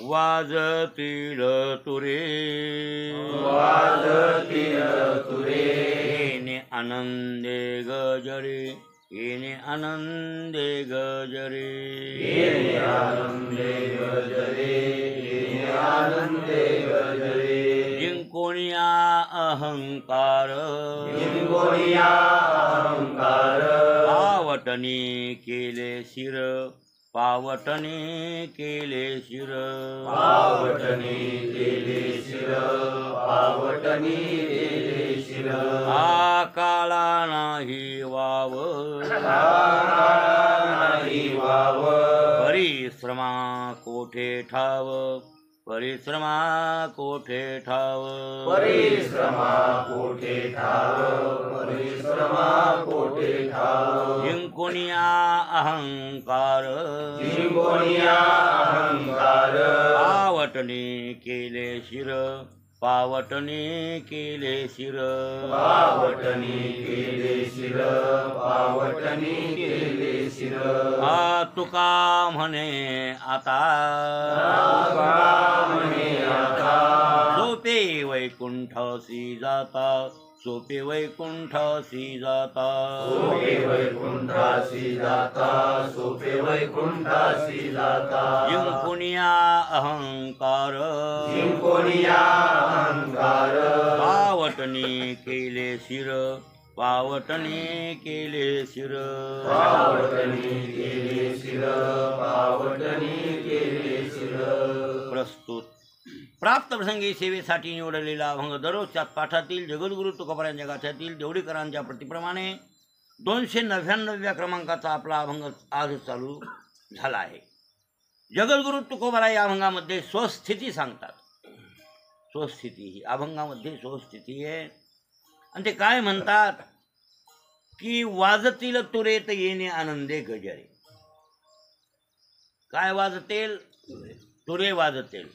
वाजतील तुरे येणे आनंदे गजरे येणे आनंदे गजरे जिंकोनिया अहंकार पावटणी केले शिर पावटणी केले शिर काळा नाही वाव परिश्रमा कोठे ठाव परिश्रमा कोठे ठाव जिंकोनिया अहंकार पावटणी केले शिर पावटणी केले शिर तुका म्हणे आता सोपे वैकुंठसी जाता सोपे वैकुंठसी जाता जिंकोनिया अहंकार पावटणी केले शिर पावटणी केले शिर प्रस्तुत प्राप्त प्रसंगी सेवेसाठी निवडलेला अभंग दररोजच्या पाठातील जगद्गुरु तुकोबारायांच्या गाथ्यातील देवडीकरांच्या प्रतिप्रमाणे 299व्या क्रमांकाचा आपला अभंग आज चालू झाला आहे. जगद्गुरु तुकोबाराय या अभंगामध्ये स्वस्थिती सांगतात. स्वस्थिती ही अभंगामध्ये स्वस्थिती आहे आणि ते काय म्हणतात की वाजतील तुरेत येणे आनंदे गजरे. काय वाजतील? तुरे वाजतील.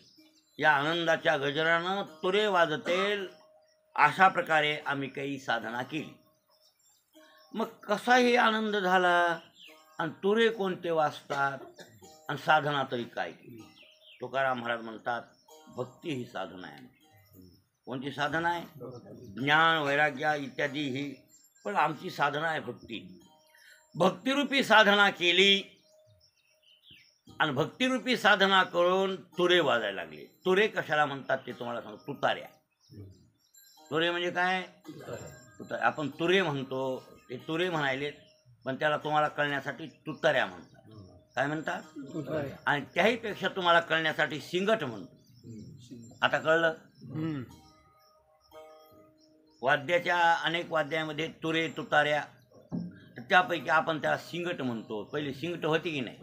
या आनंदाच्या गजरानं तुरे वाजतील. अशा प्रकारे आम्ही काही साधना केली. मग कसाही आनंद झाला आणि तुरे कोणते वाजतात आणि साधना तरी काय केली? तुकाराम महाराज म्हणतात भक्ती ही साधना आहे. कोणती साधना आहे? ज्ञान वैराग्य इत्यादी ही, पण आमची साधना आहे भक्ती. भक्तिरूपी साधना केली आणि भक्तिरूपी साधना करून तुरे वाजायला लागले. तुरे कशाला म्हणतात ते तुम्हाला सांगतो. तुतार्या. तुरे म्हणजे काय? तुतार्या. आपण तुरे म्हणतो, ते तुरे म्हणायले, पण त्याला तुम्हाला कळण्यासाठी तुतार्या म्हणतात. काय म्हणतात? आणि त्याहीपेक्षा तुम्हाला कळण्यासाठी सिंगट म्हणतो. आता कळलं? वाद्याच्या अनेक वाद्यामध्ये तुरे तुतार्या, त्यापैकी आपण त्याला सिंगट म्हणतो. पहिले सिंगट होती की नाही?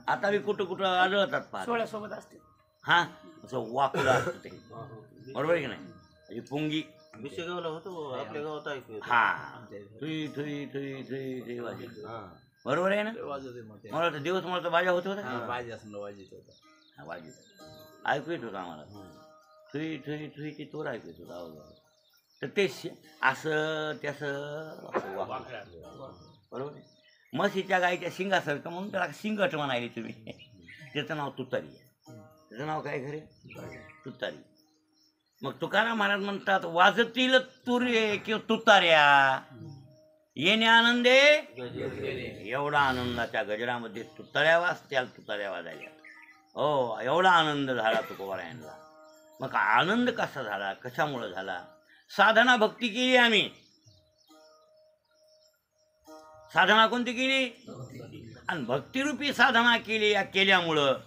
आता बी कुठं कुठं आढळतात पाहत सोबत असते. हा, असं वाकुलं असतं ते. बरोबर आहे की नाही? म्हणजे पुंगी विषयगावला होतो आपल्या गावात ऐकू. हा, Thuy Thuy Thuy Thuy Thuy वाजत. बरोबर आहे ना? मला वाटतं दिवस मला तर बाजा होत होता. वाजत ऐकू येत होता आम्हाला. थुई थुई थुई ते तोर ऐकू येत होता. तर ते असं त्याचं बरोबर आहे. म्हशीच्या गाईच्या शिंगासारखं म्हणून त्याला सिंगट म्हणाले तुम्ही. त्याचं नाव तुतारी आहे. त्याचं नाव काय खरे? तुतारी. मग तुकाराम महाराज म्हणतात वाजतील तुरे किंवा तुतार्या येणे आनंदे. एवढा आनंदाच्या गजरामध्ये तुतार्या वाजत्याल. तुतार्या वाजायला हो, एवढा आनंद झाला तुकोबारायांना. मग आनंद कसा झाला? कशामुळे झाला? साधना भक्ती केली आम्ही. साधना कोणती केली? आणि भक्तिरूपी साधना केली. या केल्यामुळं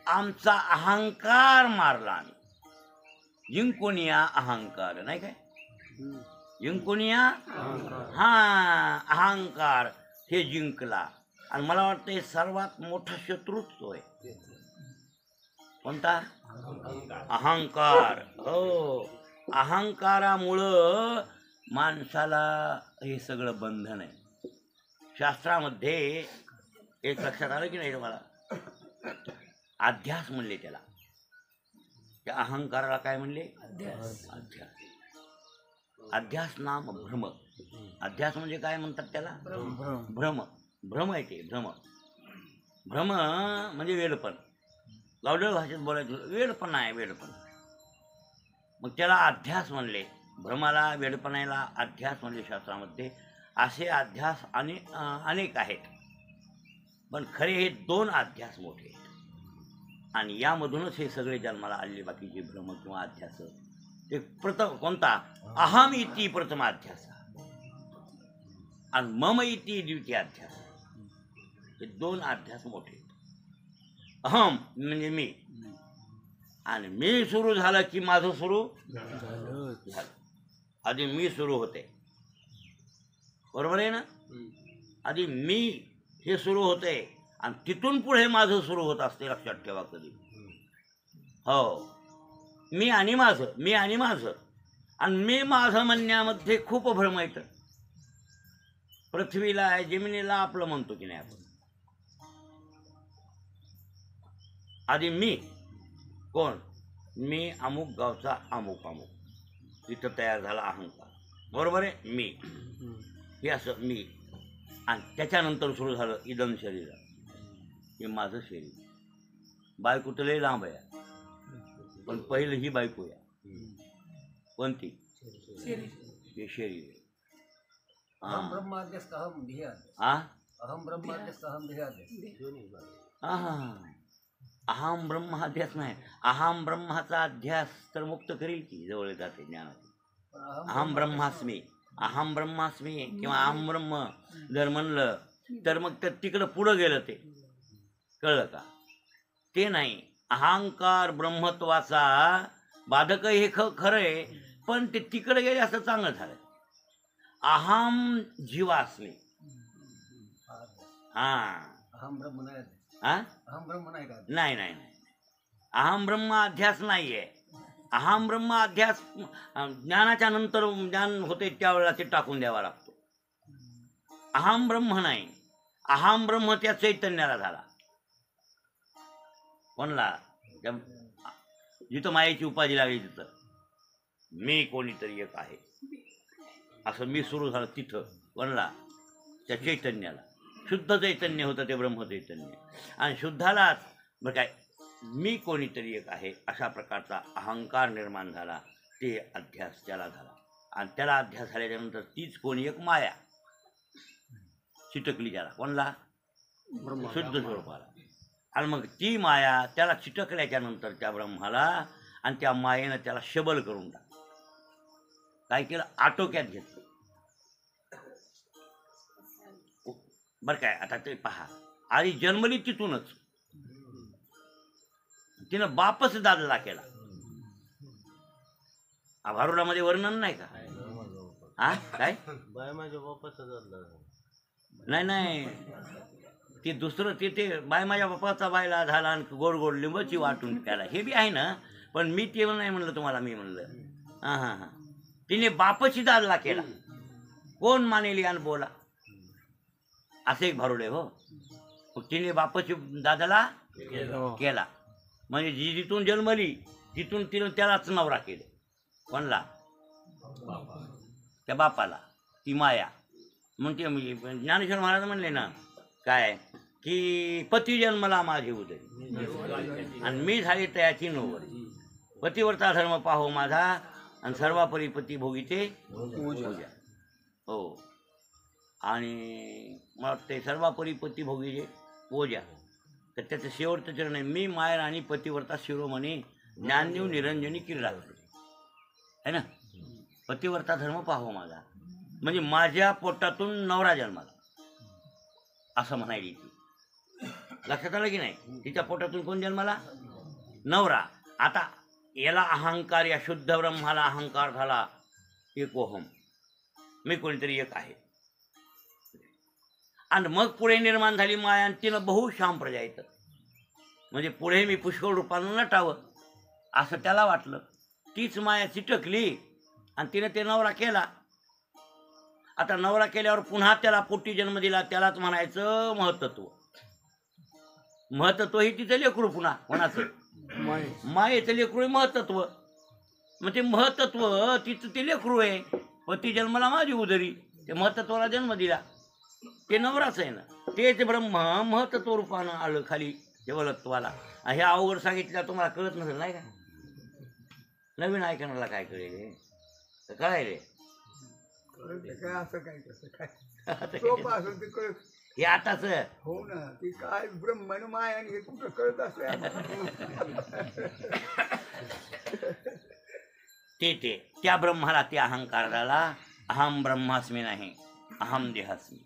आमचा अहंकार मारला आम्ही. जिंकोनिया अहंकार नाही काय? जिंकोनिया हा अहंकार हे जिंकला. आणि मला वाटतं हे सर्वात मोठा शत्रूच होय. कोणता? अहंकार. हो, अहंकारामुळं माणसाला हे सगळं बंधन आहे. शास्त्रामध्ये एक लक्षात आलं की नाही तुम्हाला? अध्यास म्हणले त्याला. त्या अहंकाराला काय म्हणले? अध्यास. अध्यास नाम भ्रम. अध्यास म्हणजे काय म्हणतात त्याला? भ्रम. भ्रम आहे ते. भ्रम. भ्रम म्हणजे वेडपण. गावडळ भाषेत बोलायचं वेडपणा आहे, वेडपणा. मग त्याला अध्यास म्हणले, भ्रमाला वेडपणाला अध्यास म्हणले शास्त्रामध्ये. असे अध्यास अनेक आहेत, पण खरे हे 2 अध्यास मोठे आहेत. आणि यामधूनच हे सगळे जन्माला आलेले बाकीचे भ्रम किंवा अध्यास. ते प्रथम कोणता? अहम इति प्रथम अध्यास आणि मम इति द्वितीय अध्यास. हे 2 अध्यास मोठे आहेत. अहम म्हणजे मी, आणि मी सुरू झालं की माझं सुरू झालं. आधी मी सुरू होते, बरोबर आहे ना? आधी मी हे सुरू होते आणि तिथून पुढे माझं सुरू होत असते. लक्षात ठेवा कधी. हो, मी आणि माझं, मी आणि माझं, आणि मी माझं म्हणण्यामध्ये खूप भ्रम येतं. पृथ्वीला जमिनीला आपलं म्हणतो की नाही आपण. आधी मी कोण? मी अमुक गावचा अमुक अमुक, तिथं तयार झाला अहंकार, बरोबर आहे. मी हे असं मी, आणि त्याच्यानंतर सुरू झालं इदम शरीर, हे माझं शरीर. बायको तर लय लांब आहे, पण पहिलं ही बायको या कोणती? हे शरीर आहे. अहम ब्रह्माद्यस्त अहम ध्येयाद्यस्त. हा, अहम ब्रह्माद्यस्त अहम ध्येयाद्यस्त. अहम ब्रह्म अध्यास नाही. अहम ब्रह्माचा अध्यास तर मुक्त करील की जवळ जाते ज्ञानात. अहम ब्रह्मास्मी, अहम ब्रह्मास्मी किंवा अहम ब्रह्म जर म्हणलं तर मग तर तिकडं पुढं गेलं. ते कळलं का? ते नाही. अहंकार ब्रह्मत्वाचा बाधक हे खरं आहे, पण ते तिकडे गेले असं चांगलं झालं. अहम जीवास्मी. हा, अहम ब्रह्म नाही. हा, अहम ब्रह्म नाही का? नाही नाही नाही, अहम ब्रह्म अध्यास नाहीये. अहम ब्रह्म अध्यास ज्ञानाच्या नंतर ज्ञान होते त्यावेळेला ते टाकून द्यावा लागतो. अहम ब्रह्म नाही. अहम ब्रह्म त्या चैतन्याला झाला. कोणला? जिथं मायेची उपाधी लागली तिथं मी कोणीतरी एक आहे असं मी सुरू झालं. तिथं कोणला? त्या चैतन्याला. शुद्ध चैतन्य होतं ते ब्रह्म चैतन्य. आणि शुद्धालाच मग काय मी कोणीतरी एक आहे अशा प्रकारचा अहंकार निर्माण झाला. ते अध्यास त्याला झाला. आणि त्याला अध्यास झाल्याच्यानंतर तीच कोणी एक माया चिटकली त्याला. कोणला? शुद्ध स्वरूपाला. आणि मग ती माया त्याला चिटकल्याच्या नंतर त्या ब्रह्माला आणि त्या मायेनं त्याला शबल करून टाकलं. काय केलं? आटोक्यात घेतलं. बरं काय, आता ते पहा, आधी जन्मली तिथूनच तिनं बापच दादला केला. भारुडामध्ये वर्णन नाही का? हा काय? बाय माझ्या बापाचा झाला. नाही नाही, ते दुसरं ते बाय माझ्या बापाचा बायला झाला आणि गोड गोड लिंबाची वाटून प्याला, हे बी आहे ना. पण मी ते नाही म्हणलं तुम्हाला. मी म्हणलं हां हां हां, तिने बापची दादला केला. कोण मानेली आणि बोला असे एक भारुडे. हो, तिने बापाची दादाला केला. म्हणजे जी जिथून जन्मली तिथून तिनं त्यालाच नवरा केलं. कोणला? त्या बापाला. ती माया. मग ते ज्ञानेश्वर महाराज म्हणले ना काय की पती जन्मला माझी उदरी आणि मी झाली तयाची नोवरी. पतिव्रता धर्म पाहो माझा आणि सर्वापरी पती भोगीते पूजा. हो, आणि मला ते सर्वापरी पती भोगीचे पूजा. तर त्याचं शेवटचं चरण आहे मी मायर आणि पतिव्रता शिरोमणी ज्ञानदेव निरंजनी किल्ला है ना. पतिव्रता धर्म पाहो माझा म्हणजे माझ्या पोटातून नवरा जन्माला असं म्हणायली ती. लक्षात आलं की नाही? तिच्या पोटातून कोण जन्माला? नवरा. आता याला अहंकार, या शुद्ध ब्रह्माला अहंकार झाला एकोहम, मी कोणीतरी एक आहे. आणि मग पुढे निर्माण झाली माया आणि तिनं बहुश्याम प्रजा येतं. म्हणजे पुढे मी पुष्कळ रूपानं नटावं असं त्याला वाटलं. तीच माया चिटकली आणि तिनं ते नवरा केला. आता नवरा केल्यावर पुन्हा त्याला पोटी जन्म दिला. त्यालाच म्हणायचं महत्त्व. महत्त्व ही तिचं लेकरू. पुन्हा कोणाचं? मायेचं लेकरू आहे महत्त्व. मग ते महत्त्व तिचं ते लेकरू आहे. पती जन्माला माझी उदरी, ते महत्त्वाला जन्म दिला. ते नवराच आहे ना. तेच ब्रह्म महत्त्व रूपानं आलं खाली हे बोलत तुम्हाला हे अवघड सांगितलं तुम्हाला कळत नसेल नाही का? नवीन ऐकण्याला काय कळेल हे? तर कळायले काय असं काय कसं काय सोपं असं ते कळत हे आताच हो ना ती काय ब्रह्मन माय आणि हे कुठं कळत असते ते त्या ब्रह्माला त्या अहंकाराला अहम ब्रह्मास्मी नाही अहम देहास्मी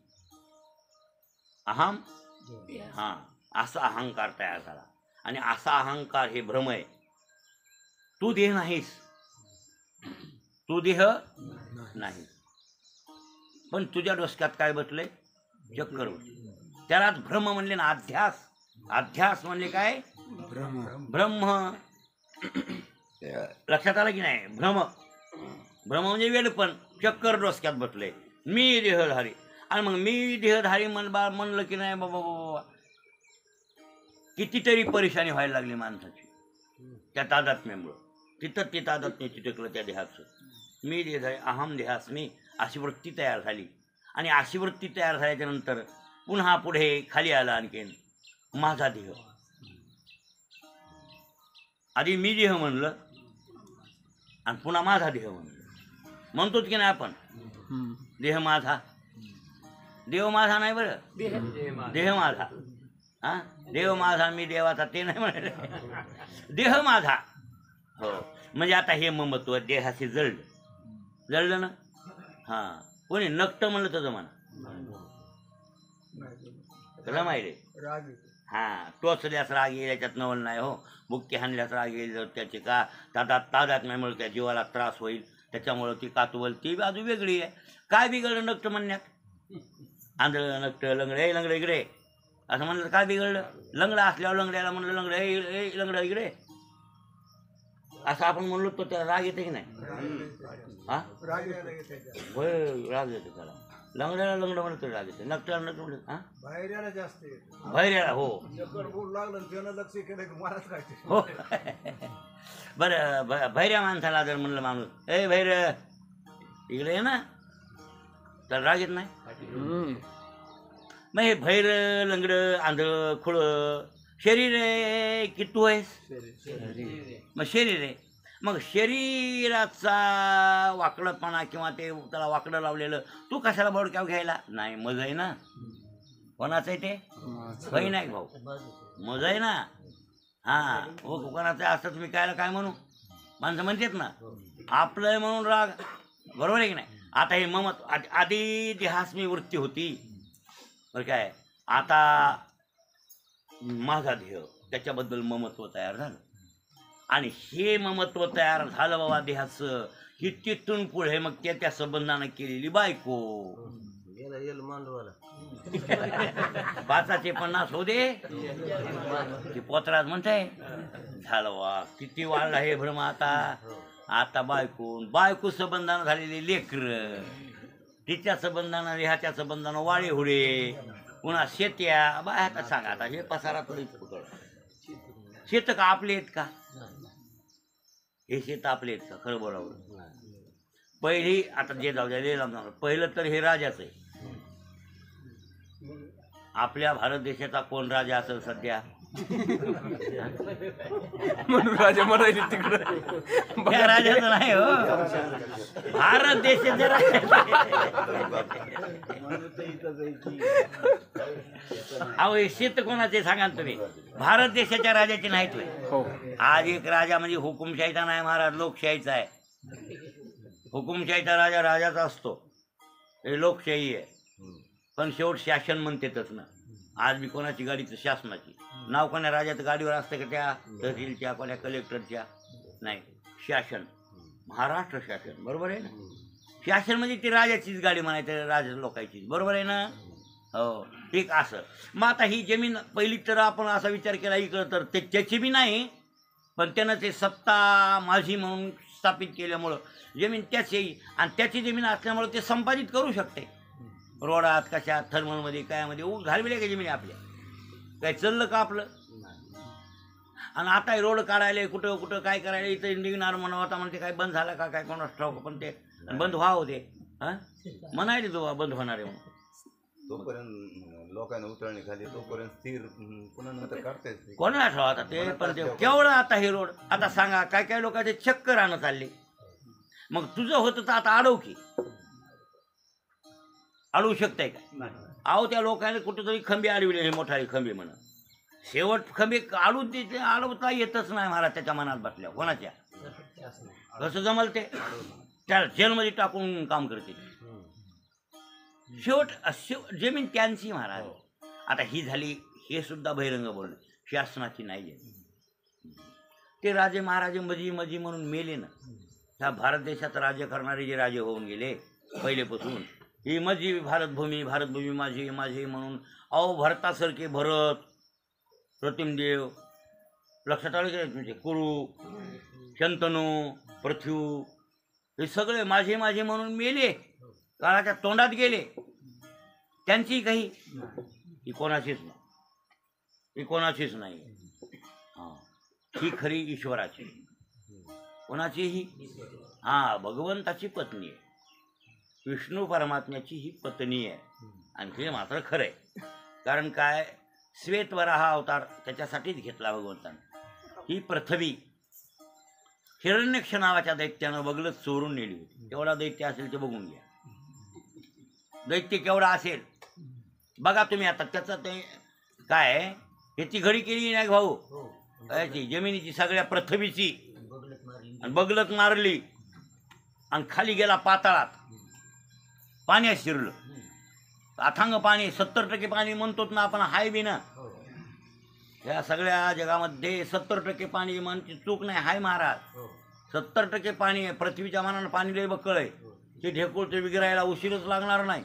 अहम हा असा अहंकार तयार झाला आणि असा अहंकार हे भ्रम आहे. तू देह नाहीस, तू देह नाही, पण तुझ्या डोसक्यात काय बसलंय? चक्कर बसले. त्यालाच भ्रम म्हणले ना. अध्यास, अध्यास म्हणले काय? ब्रह्म. लक्षात आलं की नाही? भ्रम, भ्रम म्हणजे वेडपण. चक्कर डोसक्यात बसले, मी देहधारी. आणि मग मी देहधारी म्हणलं की नाही बाबा बाबा, कितीतरी परेशानी व्हायला लागली माणसाची त्या तादात्म्यामुळं. तिथं ते तादात्म्य चिटकलं त्या देहाचं. मी देहधारी अहम देहास्मी अशी वृत्ती तयार झाली. आणि अशी वृत्ती तयार झाल्याच्या नंतर पुन्हा पुढे खाली आला आणखीन माझा देह. आधी मी देह म्हणलं आणि पुन्हा माझा देह म्हणलं. म्हणतोच की नाही आपण देह माझा, देव माझा नाही बरं, देह माझा. हा, देव माझा मी देवाचा ते नाही म्हणाले, देह माझा. हो, म्हणजे आता हे ममत्व देहाशी जळलं ना. हा, कोणी नक्त म्हणलं तर म्हणा माहिती राग हा, टोचल्यास राग येईल याच्यात नवल नाही हो. बुक्की हाणल्यास राग येईल त्याचे का तादात नाही, त्या जीवाला त्रास होईल त्याच्यामुळं ती कातवल ती बाजू वेगळी आहे. काय बिघडलं नक्त म्हणण्यात? आंधळ नक्त लंगडे लंगडे इकडे असं म्हणलं काय बिघडलं? लंगडा असल्यावर लंगड्याला म्हणलं लंगडे लंगडा इकडे असं आपण म्हणलो तो त्याला राग येते की नाही? हा, राग येतो होय, राग येतो त्याला. लंगड्याला लंगडं म्हणत राग येते, नकट्याला नकट म्हणत. हा, बाहेर जास्त येतो भैऱ्याला. हो चक्कर बोल लागलं त्यानं लक्ष केलं की मलाच काय हो. बरं, भैऱ्या माणसाला जर म्हणलं माणूस ए भैर इकडे आहे ना, तर राग येत नाही. मग हे भैर लंगड आंधळ खुळ शरीर आहे की तू आहेस? मग शरीर आहे. मग शरीराचा वाकडपणा किंवा ते त्याला वाकडं लावलेलं तू कशाला बोडक्यावर घ्यायला? नाही, मज आहे ना. कोणाचं आहे ते? भाई नाही भाऊ, मज आहे ना. हा, हो, कोणाचं असं तुम्ही काय म्हणू? माणसं म्हणतात ना आपलं आहे म्हणून राग. बरोबर आहे की नाही? आता हे ममत आधी देहास्मी वृत्ती होती बरं काय. आता माझा देह त्याच्याबद्दल ममत्व तयार झालं आणि हे ममत्व तयार झालं बाबा देहाचं की तिथून पुढे मग त्या संबंधानं केलेली बायको. मांडवाला 5चे 50 होऊ दे ती पोतराज म्हणताय. झालं वा, किती वाढला हे भ्रम. आता बायको संबंधानं झालेली लेकर, तिच्या संबंधानं ह्याच्या संबंधानं वाळे हुडे, पुन्हा शेत्या. बाय आता सांगा, आता हे पसारा थोडी फुकळ. शेत का आपले आहेत का? हे शेत आपले आहेत का? खरं बोलावं. पहिली आता जे जाऊ द्या, पहिलं तर हे राजाचं आहे. आपल्या भारत देशाचा कोण राजा असेल सध्या? म्हणून राजा म्हणायचे तिकडं. त्या राजाचं नाही हो, भारत देशाचे राजा. अहो, हे शेत कोणाचे सांगा तुम्ही? भारत देशाच्या राजाचे नाहीत. आज एक राजा म्हणजे हुकुमशाहीचा नाही महाराज, लोकशाहीचा आहे. हुकुमशाहीचा राजा राजाचा असतो, हे लोकशाही आहे. पण शेवट शासन म्हणतेच ना. आज मी कोणाची गाडी तर शासनाची. नाव कोणा राजाचं गाडीवर असतं का? त्या तहसीलच्या, कोण्या कलेक्टरच्या नाही. शासन, महाराष्ट्र शासन. बरोबर आहे ना? शासन म्हणजे ती राजाचीच गाडी म्हणायचं, राजा लोकांचीच. बरोबर आहे ना? हो, एक असं. मग आता ही जमीन पहिली तर आपण असा विचार केला इकडं तर ते त्याची बी नाही, पण त्यानं ते सत्ता माझी म्हणून स्थापित केल्यामुळं जमीन त्याची, आणि त्याची जमीन असल्यामुळं ते संपादित करू शकते. रोडात कशात थर्मलमध्ये कायमध्ये घालविले का जमीन आपल्या? काय चाललं का आपलं? आणि आता रोड काढायला कुठं कुठं काय करायला इथं निघणार म्हणून होता म्हणते काय बंद झाला का काय कोणास ठाऊक. पण ते बंद व्हा होते. हां, म्हणायले तो बंद होणार आहे म्हणून. तोपर्यंत लोकांना उतरणी खाली तोपर्यंत स्थिर पुन्हा नंतर काढतायच ते. कोणाला ठेवा आता ते पण ते केवढं आता हे रोड आता सांगा काय काय लोकांचे चक्कर आणत चालले मग तुझं होतं तर आता अडव की अडवू शकताय का अहो त्या लोकांनी कुठेतरी खंबे अडविले हे मोठाले खंबे म्हणून शेवट खंबे अडवून ते अडवता येतच नाही महाराज त्याच्या मनात बसल्या कोणाच्या कसं जमल ते त्या जेलमध्ये टाकून काम करते शेवट जमीन त्यांची महाराज आता ही झाली हे सुद्धा बहिरंग बोलणं शासनाची नाही ते राजे महाराजे मजी म्हणून मेले ना ह्या भारत देशात राज्य करणारे जे राजे होऊन गेले पहिलेपासून ही माझी भारतभूमी माझी म्हणून अहो भरतासारखे भरत प्रतिमदेव लक्षात आलं की म्हणजे कुरु शंतनू पृथ्वी हे सगळे माझे म्हणून मेले काळाच्या तोंडात गेले त्यांची काही ही कोणाचीच नाही हां ही खरी ईश्वराची कोणाची ही हां भगवंताची पत्नी आहे विष्णू परमात्म्याची ही पत्नी आहे आणि हे मात्र खरं आहे कारण काय श्वेतवराह अवतार त्याच्यासाठीच घेतला भगवंताने ही पृथ्वी हिरण्यक्ष नावाच्या दैत्यानं बगलत चोरून नेली होती केवढा दैत्य असेल ते बघून घ्या दैत्य केवढा असेल बघा तुम्ही आता त्याचं ते काय ह्याची घडी केली नाही भाऊ याची जमिनीची सगळ्या पृथ्वीची आणि बगलत मारली आणि खाली गेला पाताळात पाण्यात शिरलं अथांग पाणी 70% पाणी म्हणतोच ना आपण हाय बी ना या सगळ्या जगामध्ये 70% पाणी म्हणते चूक नाही हाय महाराज 70% पाणी आहे पृथ्वीच्या मनानं पाणी लय बक्कळ आहे ते ढेकूळ ते विगरायला उशीरच लागणार नाही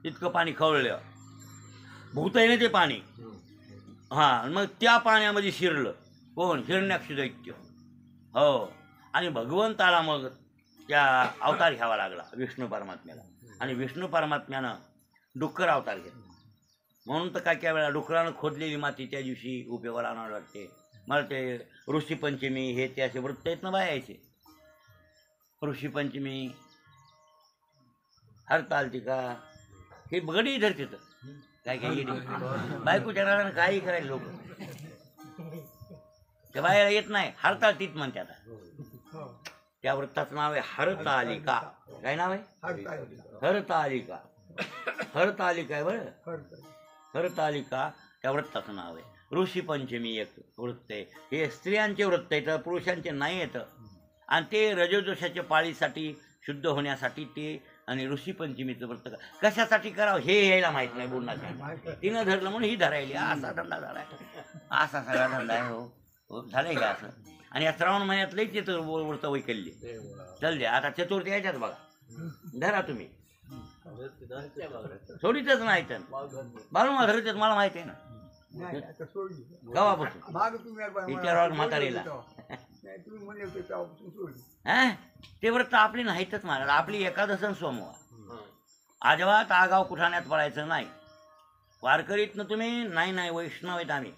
इतकं पाणी खवळलं भूत आहे ना ते पाणी हां मग त्या पाण्यामध्ये शिरलं कोण हिरण्याक्ष दैत्य हो आणि भगवंताला मग त्या अवतार घ्यावा लागला विष्णू परमात्म्याला आणि विष्णू परमात्म्यानं डुक्कर अवतार घेतला म्हणून तर काय वेळा डुकरानं खोदलेली माती त्या दिवशी उपयोगाला आणावं लागते मला ते ऋषीपंचमी हे ते असे वृत्त आहेत ना बायायचे ऋषीपंचमी हरतालिका हे बगडी धरते तर काय काय बायकोच्या नावानं काही करायला लोक त्या बाहेर येत नाही हरताळतीत म्हणते आता त्या वृत्ताचं नाव आहे हरतालिका काय नाव आहे हरतालिका हरतालिका आहे बरं हरतालिका त्या वृत्ताचं नाव आहे ऋषीपंचमी एक वृत्त आहे हे स्त्रियांचे वृत्त येतं पुरुषांचे नाही येतं आणि ते रजोदोषाच्या पाळीसाठी शुद्ध होण्यासाठी ते आणि ऋषीपंचमीचं व्रत कशासाठी करावं हे यायला माहीत नाही बोलण्यासाठी तिनं धरलं म्हणून ही धरायली असा धंदा झाला असा सगळा धंदा आहे हो झालंय का असं आणि या श्रावण महिन्यात लई व्रत वैकल्य चल द्या आता चतुर्थी यायच्यात बघा धरा तुम्ही सोडीतच नाही तर बाळूमा धरतेच मला माहिती आहे ना गावापासून विचारावर म्हातारीला ते व्रत आपली नाहीतच महाराज आपली एकादश सोमवार अजिबात आगाव कुठाण्यात पडायचं नाही वारकरीतनं तुम्ही नाही वैष्णव आहेत आम्ही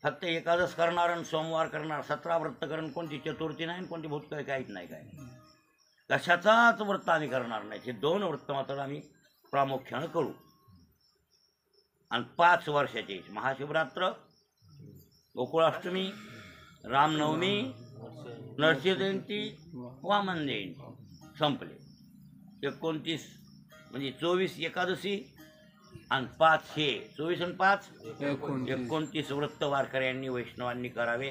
फक्त एकादश करणार आणि सोमवार करणार 17 व्रत करून कोणती चतुर्थी नाही कोणती भूतकाळ काहीच नाही काय कशाचाच व्रत आम्ही करणार नाही हे 2 व्रत मात्र आम्ही प्रामुख्यानं करू आणि 5 वर्षाचे महाशिवरात्र गोकुळाष्टमी रामनवमी नरसिंह जयंती वामन जयंती संपले 29 म्हणजे 24 एकादशी आणि 5 हे 24 आणि 5 29 व्रत वारकऱ्यांनी वैष्णवांनी करावे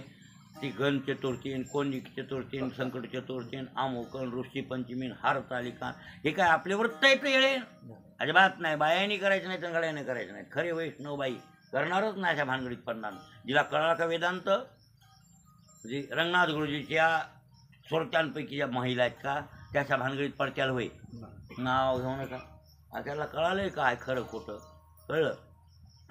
ती गण चतुर्थी कोणी चतुर्थी संकट चतुर्थी आमोकन ऋषी पंचमी हरतालिका हे काय आपले व्रत आहेत येळे अजिबात नाही बायांनी करायचं नाही तर गळ्याने करायचं नाही खरे वैष्णव बाई करणारच नाही अशा भानगडीत पडणार जिला कळला का वेदांत म्हणजे रंगनाथ गुरुजीच्या श्रोत्यांपैकी ज्या महिला आहेत का त्याच्या भानगडीत पडत्याला होय नाव घेऊ नका त्याला कळालंय काय खरं खोटं कळलं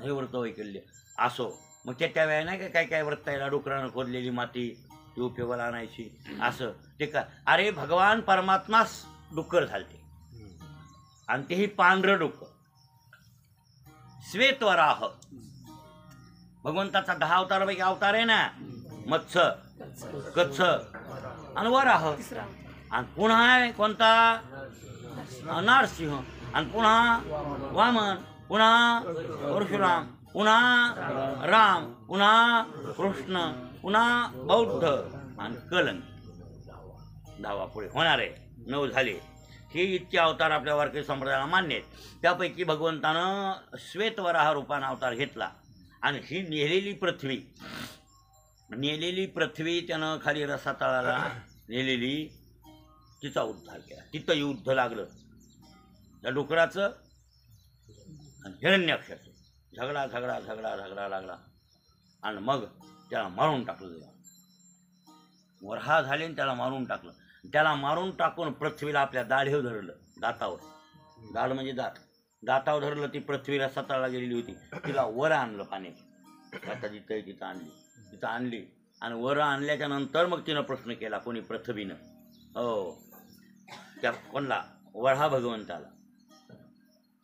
हे व्रत वैकल्य असो मग त्या वेळा नाही का काय व्रत आहे डुकरानं खोदलेली माती ती उपयोगाला आणायची असं ते का अरे भगवान परमात्माच डुक्कर झालते आणि तेही पांढरं डुक्कर श्वेतवराह भगवंताचा 10 अवतारापैकी अवतार आहे ना मत्स्य कच्छ आणि वराह आणि पुन्हा आहे कोणता नरसिंह आणि पुन्हा वामन पुन्हा परशुराम, पुन्हा राम, पुन्हा कृष्ण, पुन्हा बौद्ध आणि कलंक. 10 पुढे होणार आहे. 9 झाले. हे इतके अवतार आपल्या वारकरी संप्रदायाला मान्य आहेत. त्यापैकी भगवंतानं श्वेतवराह रूपानं अवतार घेतला आणि ही नेलेली पृथ्वी त्यानं खाली रसातळाला नेलेली, तिचा उद्धार केला. तिथं युद्ध लागलं त्या डुकराचं आणि हिरण्याक्षाचं. झगडा लागला आणि मग त्याला मारून टाकलं. वरहा झाले आणि त्याला मारून टाकलं. त्याला मारून टाकून पृथ्वीला आपल्या दाढेवर धरलं, दातावर. दाढ म्हणजे दातावर धरलं. ती पृथ्वीला सताळला गेलेली होती. तिला वर आणलं पाण्याची. आता जिथं तिथं आणली आणि वर आणल्याच्या नंतर मग तिनं प्रश्न केला, कोणी पृथ्वीनं, हो त्या कोणला, वरहा भगवंताला,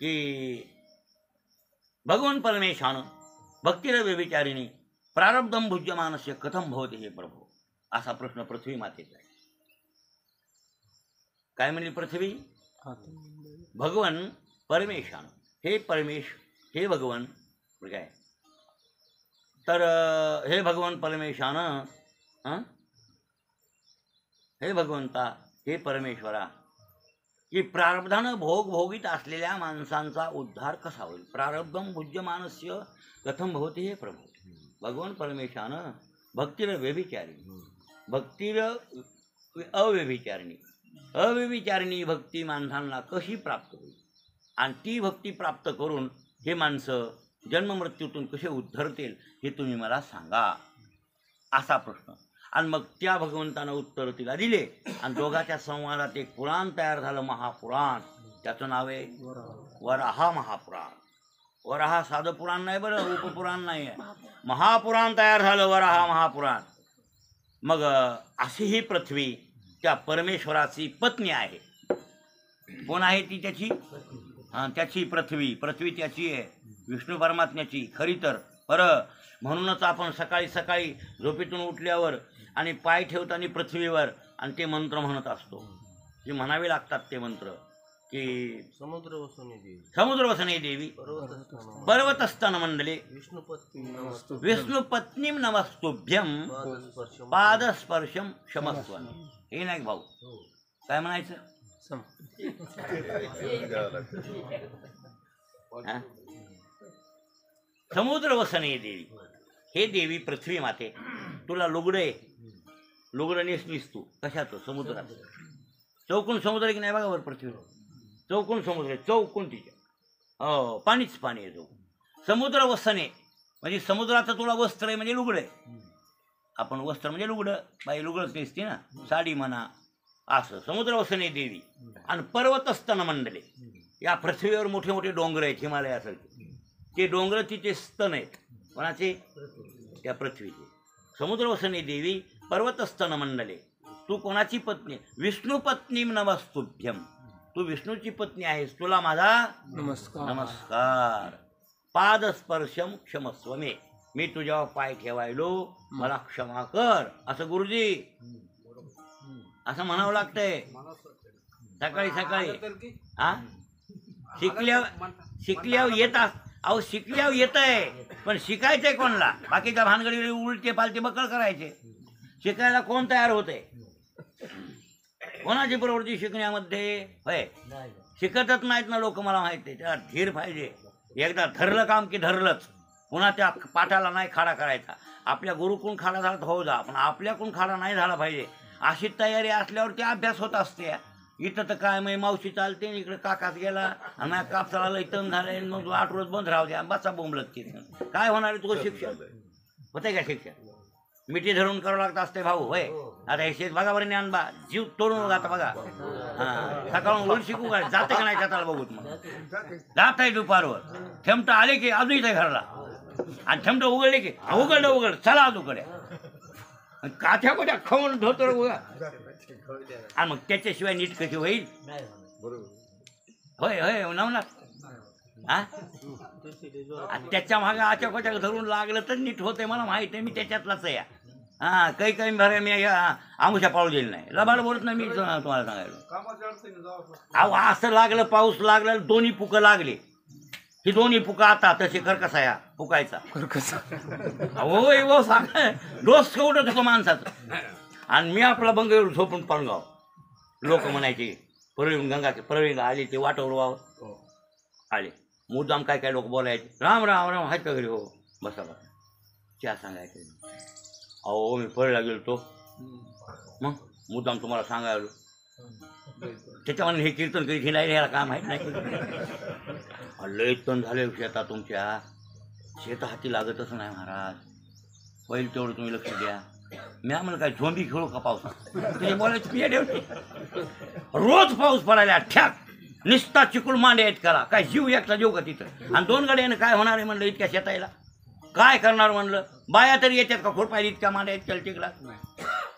की भगवन् परमेशानं भक्तिरव्य व्यभिचारिणी प्रारब्धं भुज्यमानस्य कथं भवति हे प्रभो. असा प्रश्न पृथ्वी मातेचा आहे. काय म्हणली पृथ्वी? भगवन परमेशानं, हे भगवन काय, तर हे भगवन परमेशानं, हे भगवंता, हे परमेश्वरा, की प्रारब्धानं भोगीत असलेल्या माणसांचा उद्धार कसा होईल. प्रारब्धं भुज्यमानस्य कथं भवति हे प्रभू. भगवान परमेशानं भक्तीर व्यभिचारिणी, भक्तीर अव्यभिचारिणी भक्ती माणसांना कशी प्राप्त होईल आणि ती भक्ती प्राप्त करून हे माणसं जन्ममृत्यूतून कसे उद्धरतील हे तुम्ही मला सांगा, असा प्रश्न. आणि मग त्या भगवंतानं उत्तर तिला दिले आणि दोघांच्या संवादात एक पुराण तयार झालं, महापुराण. त्याचं नाव आहे वराहा महापुराण. वराहा साधं पुराण नाही बरं, उपपुराण नाही आहे, महापुराण तयार झालं, वराहा महापुराण. मग अशी ही पृथ्वी त्या परमेश्वराची पत्नी आहे. कोण आहे ती? त्याची पृथ्वी त्याची आहे, विष्णू परमात्म्याची खरी तर. बरं, म्हणूनच आपण सकाळी सकाळी झोपेतून उठल्यावर आणि पाय ठेवताना पृथ्वीवर आणि ते मंत्र म्हणत असतो. जे म्हणावे लागतात ते मंत्र, की समुद्र वसने देवी पर्वतस्तन मंडले विष्णुपत्नी नमस्तुभ्यम पादस्पर्शम क्षमस्व. हे नाही भाऊ, काय म्हणायचं? समुद्र वसने देवी, हे देवी पृथ्वी माते, तुला लुगडं नेसलीस तू कशाचं? समुद्राचं. चौकून समुद्र की नाही बघा वर पृथ्वीवर, चौकून समुद्र, चौकून तिच्या, हो पाणीच पाणी आहे. समुद्र वसने म्हणजे समुद्राचं तुला वस्त्र आहे, म्हणजे लुगडं आहे. आपण वस्त्र म्हणजे लुगडं, बाई लुगडंच नेसते ना, साडी म्हणा, असं समुद्र वसने देवी. आणि पर्वतस्तन मंडले, या पृथ्वीवर मोठे मोठे डोंगर आहेत हिमालयासारखे, ते डोंगर तिचे स्तन आहेत. कोणाचे? त्या पृथ्वीचे. समुद्र वसने देवी पर्वतस्तन मंडले, तू कोणाची पत्नी? विष्णू पत्नी नमस्तुभ्यम, तू विष्णूची पत्नी आहेस, तुला माझा नमस्कार. पादस्पर्शम क्षमस्व मे, मी तुझ्यावर पाय ठेवायलो, मला क्षमा कर, असं गुरुजी असं म्हणावं लागतंय सकाळी सकाळी. हा, शिकल्यावर येतात. अहो शिकल्यावर येत आहे, पण शिकायचंय कोणला? बाकीच्या भानगडी उलटे पालटे बकळ करायचे. शिकायला कोण तयार होते? कोणाची प्रवृत्ती शिकण्यामध्ये होय? शिकतच नाहीत ना लोक, मला माहिती आहे. त्याला धीर पाहिजे. एकदा धरलं काम की धरलंच, पुन्हा त्या पाठाला नाही खाडा करायचा. आपल्या गुरुकडून खाडा झाला तर होऊ जा, पण आपल्याकडून खाडा नाही झाला पाहिजे. अशी तयारी असल्यावर ते अभ्यास होत असते. इथं तर काय मग मावशी चालते, इकडे काकाच गेला आणि माझ्या कापसाला लई तण झाले, मग 8 रोज बंद राहू द्या, बसा बोंबलत तिथे. काय होणार आहे तुझं शिक्षण? होतंय का शिक्षण? मिठी धरून करावं लागतं असते भाऊ. होय, आता हे शेत बघा बरं, ज्ञान बा, जीव तोडून जाता बघा. हां, सकाळून उलट शिकू काय? जाते का नाही त्याला बघूत. मग जात आहे दुपारवर, ठेमटं आले की अजून इथे घरला, आणि ठेमटं उघडले की उघड चला अजूकडे, काथ्या कोठ्या खाऊन धोतर उगा. आणि मग त्याच्याशिवाय नीट कशी होईल? होय होय नवनाथ. हा, त्याच्या मागे आच्याकोच्या धरून लागलं तर नीट होतंय, मला माहिती आहे, मी त्याच्यातलाच आहे. हां, काही भरे मी आमुषा पाळू दिली नाही, लबाड बोलत नाही मी तुम्हाला सांगायला. अहो असं लागलं, पाऊस लागला, दोन्ही पुकं लागले, ही दोन्ही पुका आता तसे कर कसा या पुकायचा होय हो सांग डोस उडत होतो माणसाचं. आणि मी आपला बंगळूर झोपून पणगाव. लोक म्हणायचे परळीहून गंगा परळीला आली ते वाटवर वाव आले. मुद्दाम काय काय लोक बोलायचे राम राम राम आहेत का घरी. हो बसा बसा चहा सांगायचं. अहो मी परळीला गेलो तो मग मुद्दाम तुम्हाला सांगायला त्याच्यामध्ये हे कीर्तन करीत हिंडायला याला काय माहीत नाही. लय तण झाले शेतात तुमच्या. शेत हाती लागतच नाही महाराज. पहिलं तेवढं तुम्ही लक्ष द्या. मी आम्हाला काय झोंबी खेळू का पावसात ते बोलायचं पिया ठेवते. रोज पाऊस पडायला ठ्याक निस्ता चिकूल मांडे आहेत करा काय जीव एकटा जीव का तिथं. आणि 2 गाड्यानं काय होणार आहे म्हणलं इतक्या शेतायला काय करणार म्हणलं. बाया तरी येतात का खोडपायला इतक्या मांड्या इतक्या चिकला.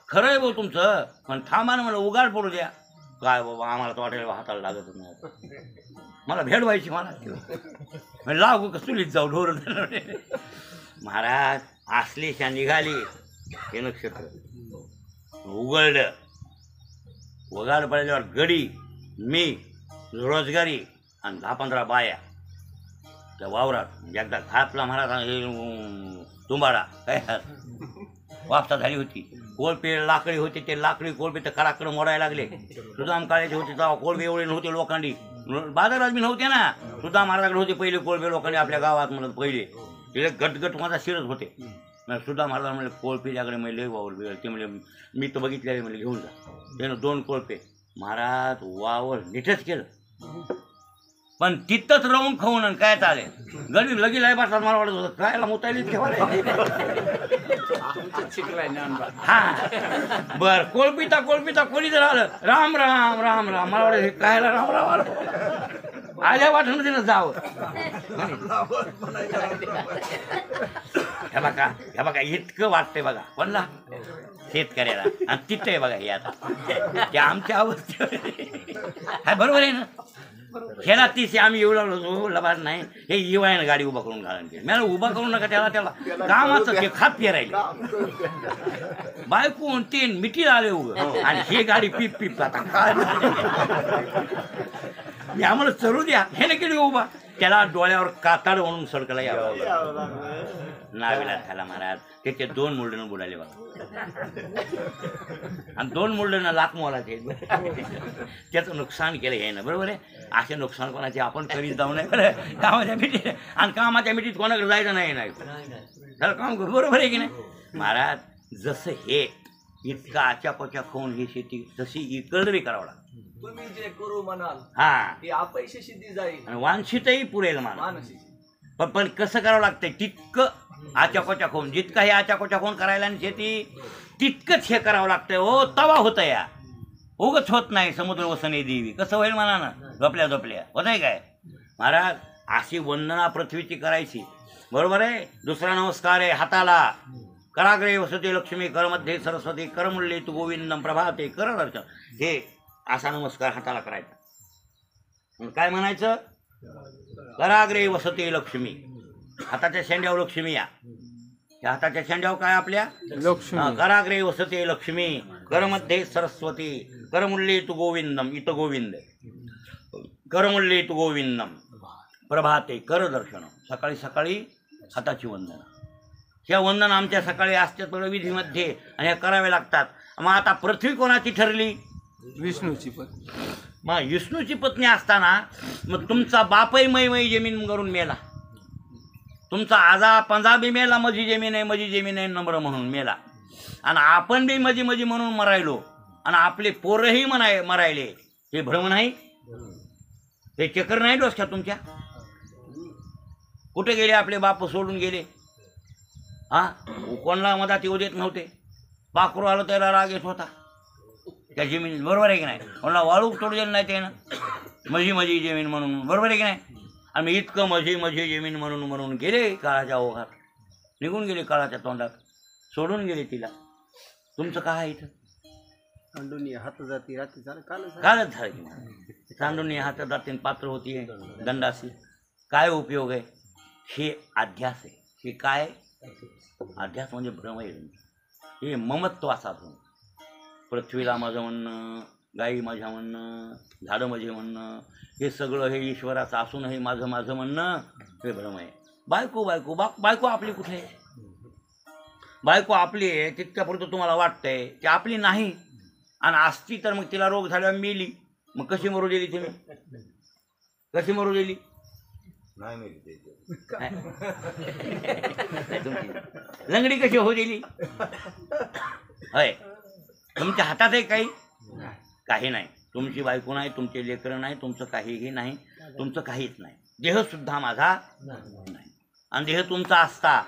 खरं आहे भाऊ तुमचं पण थांबा ना म्हणलं उगाड पडू द्या. काय बाबा आम्हाला तर वाटायला हाताला लागत नाही. मला भेट व्हायची मला लागू का चुलीत जाऊ ढोर. महाराज असलेशा निघाली हे नक्षत्र उघडलं. वगाड पडल्यावर गडी मी रोजगारी आणि 10-15 बाया त्या वावरात एकदा घातला महाराज. हे तुंबाडा काय वापसा झाली होती. कोळपे लाकडी होते ते लाकडी कोळपे तर कडाकडं मोडायला लागले. सुदाम काळाचे होते तेव्हा कोळपे एवढे नव्हते लोखंडी. बाजारात बी नव्हते ना. सुद्धा महाराजाकडे होते पहिले कोळपे लोखंडी आपल्या गावात म्हणत पहिले तिथे गटगट माझा शिरत होते. सुद्धा महाराज म्हणले कोळपेच्याकडे म्हणजे वावर बिघड ते म्हणजे मी तर बघितले म्हणजे घेऊन जा. त्यानं 2 कोळपे महाराज वावर नीटच केलं. पण तिथंच राहून खाऊन काय चालेल गरीब लगेच आहे बसतात. मला वाटत होतं कायला मुतायला हा बर कोळपिता कोणी जर आलं राम राम राम राम मला वाटत कायला राम राम आलं आल्या वाटणं तिनं जावं. हे बघा इतकं वाटतंय बघा कोणला शेतकऱ्याला. आणि तिथं आहे बघा हे आता ते आमच्या अवस्थेवर हा बरोबर आहे ना. ह्याला 30 आम्ही येऊ लागलो लबाड नाही. हे येवायनं गाडी उभा करून घालायला मला उभा करू नका त्याला कामाचं ते खात पेरायला बायकून ते मिठी आले उभं आणि हे गाडी पीप पीप आता काय मी आम्हाला चलू द्या. हे नाही केली उभा त्याला डोळ्यावर काताड म्हणून सडकला यावं नावेला झाला महाराज. त्याचे 2 मुलडणं बुडाले बघा आणि 2 मुलडणं लाख मोलाचे त्याचं नुकसान केलं हे ना बरोबर आहे. असे नुकसान कोणाचे आपण करीत जाऊ नये बरं कामाच्या मिठीत. आणि कामाच्या मिठीत कोणाकडे जायचं नाही त्याला काम करू बरोबर आहे की नाही महाराज. जसं हे इतका आच्यापोच्या खाऊन ही शेती तशी इकडे करावं लागतं. तुम्ही जे करू म्हणाल हा ते अपयशी सिद्धी जाईल आणि वांछितही पुरेल माणूस. मानसिक पण कसं करावं लागतंय तितकं आच्याकोच्या खाऊन जितकं हे आच्याकोच्या खाऊन करायला आणि शेती तितकंच हे करावं लागतंय. हो तवा होतं या उगच होत नाही. समुद्र वसने देवी कसं होईल म्हणा ना झोपल्या होत आहे काय महाराज. अशी वंदना पृथ्वीची करायची बरोबर आहे. दुसरा नमस्कार आहे हाताला. कराग्रे वसते लक्ष्मी करमध्ये सरस्वती करमुल्ले तू गोविंदम प्रभाते कर दर्शन. हे असा नमस्कार हाताला करायचा. काय म्हणायचं कराग्रे वसते लक्ष्मी. हाताच्या शेंड्यावर लक्ष्मी या हाताच्या शेंड्यावर काय आपल्या कराग्रे वसते लक्ष्मी करमध्ये सरस्वती करमुल्ले तू गोविंदम इथं गोविंद करमुल्ले तू गोविंदम प्रभाते कर दर्शन. सकाळी सकाळी हाताची वंदना. ह्या वंदना आमच्या सकाळी असतात विधीमध्ये आणि ह्या कराव्या लागतात. मग आता पृथ्वी कोणाची ठरली विष्णूची पत्नी. मग विष्णूची पत्नी असताना मग तुमचा बापही मै जमीन करून मेला. तुमचा आजा पंजा बी मेला मजी जमीन आहे नम्र म्हणून मेला. आणि आपण बी मजी म्हणून मरायलो आणि आपले पोरही मरायले. हे भ्रम नाही हे चक्कर नाही डोसक्यात तुमच्या. कुठे गेले आपले बाप सोडून गेले. हा कोणाला मधात येऊ देत नव्हते. पाखरू आलं त्याला राग येत होता त्या जमीन बरोबर आहे की नाही. कोणाला वाळू तोडलेलं नाही त्यानं मजी जमीन म्हणून बरोबर आहे की नाही. आम्ही इतकं मजी जमीन म्हणून गेले काळाच्या ओघात निघून गेले काळाच्या तोंडात सोडून गेले तिला. तुमचं काय इथं हात जाती रात्री कालच झालं की सांडून हात जातीन पात्र होती दंडासी. काय उपयोग आहे. हे अध्यास आहे. हे काय अध्यास म्हणजे भ्रम आहे. हे ममत्व असा पृथ्वीला माझं म्हणणं गाई माझ्या म्हणणं, झाडं माझे म्हणणं, हे सगळं हे ईश्वराचं असूनही माझं माझं म्हणणं हे भ्रम आहे. बायको बायको बायको आपली कुठे आहे? बायको आपली आहे तितक्यापुरतं तुम्हाला वाटतंय की आपली नाही, आणि असती तर मग तिला रोग झाल्यावर मेली. मग कशी मरू दिली तुम्ही? कशी मरू दिली? नाही मिळते त्याच्यात. तुमची लंगडी कशी होऊ दिली? होय, तुमच्या हातात आहे काही? काही नाही. तुमची बायको नाही, तुमचे लेकरं नाही, तुमचं काहीही नाही, तुमचं काहीच नाही. देह सुद्धा माझा नाही. आणि देह तुमचा असता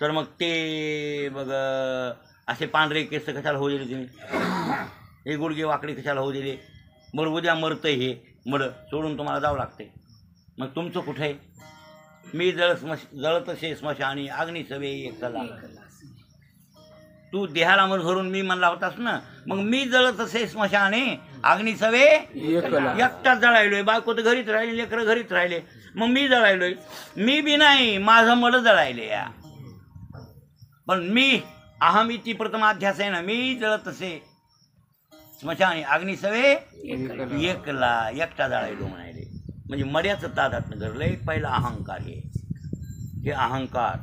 तर मग ते बघ असे पांढरे केस कशाला होऊ दिले तुम्ही? हे गुडघे वाकडे कशाला होऊ दिले? बरं उद्या मरतं हे मड सोडून तुम्हाला जावं लागते. मग तुमचं कुठं आहे? मी जळतसे स्मशानी अग्नी सवे एकला. तू देहाला मग धरून मी म्हणला होतास ना, मग मी जळतसे स्मशाने अग्नी सवे एकटाच जळायलोय. बायको तर घरीच राहिली, लेकरं घरीच राहिले, मग मी जळायलोय. मी बी नाही, माझं मड जळायले या. पण मी अहम इति प्रथमाध्यास आहे ना, मी जळतसे स्मशानी अग्नी सवे एकला एकटा जळायलो म्हणायले. म्हणजे मड्याचं तादात घरलंय. पहिला अहंकार हे अहंकार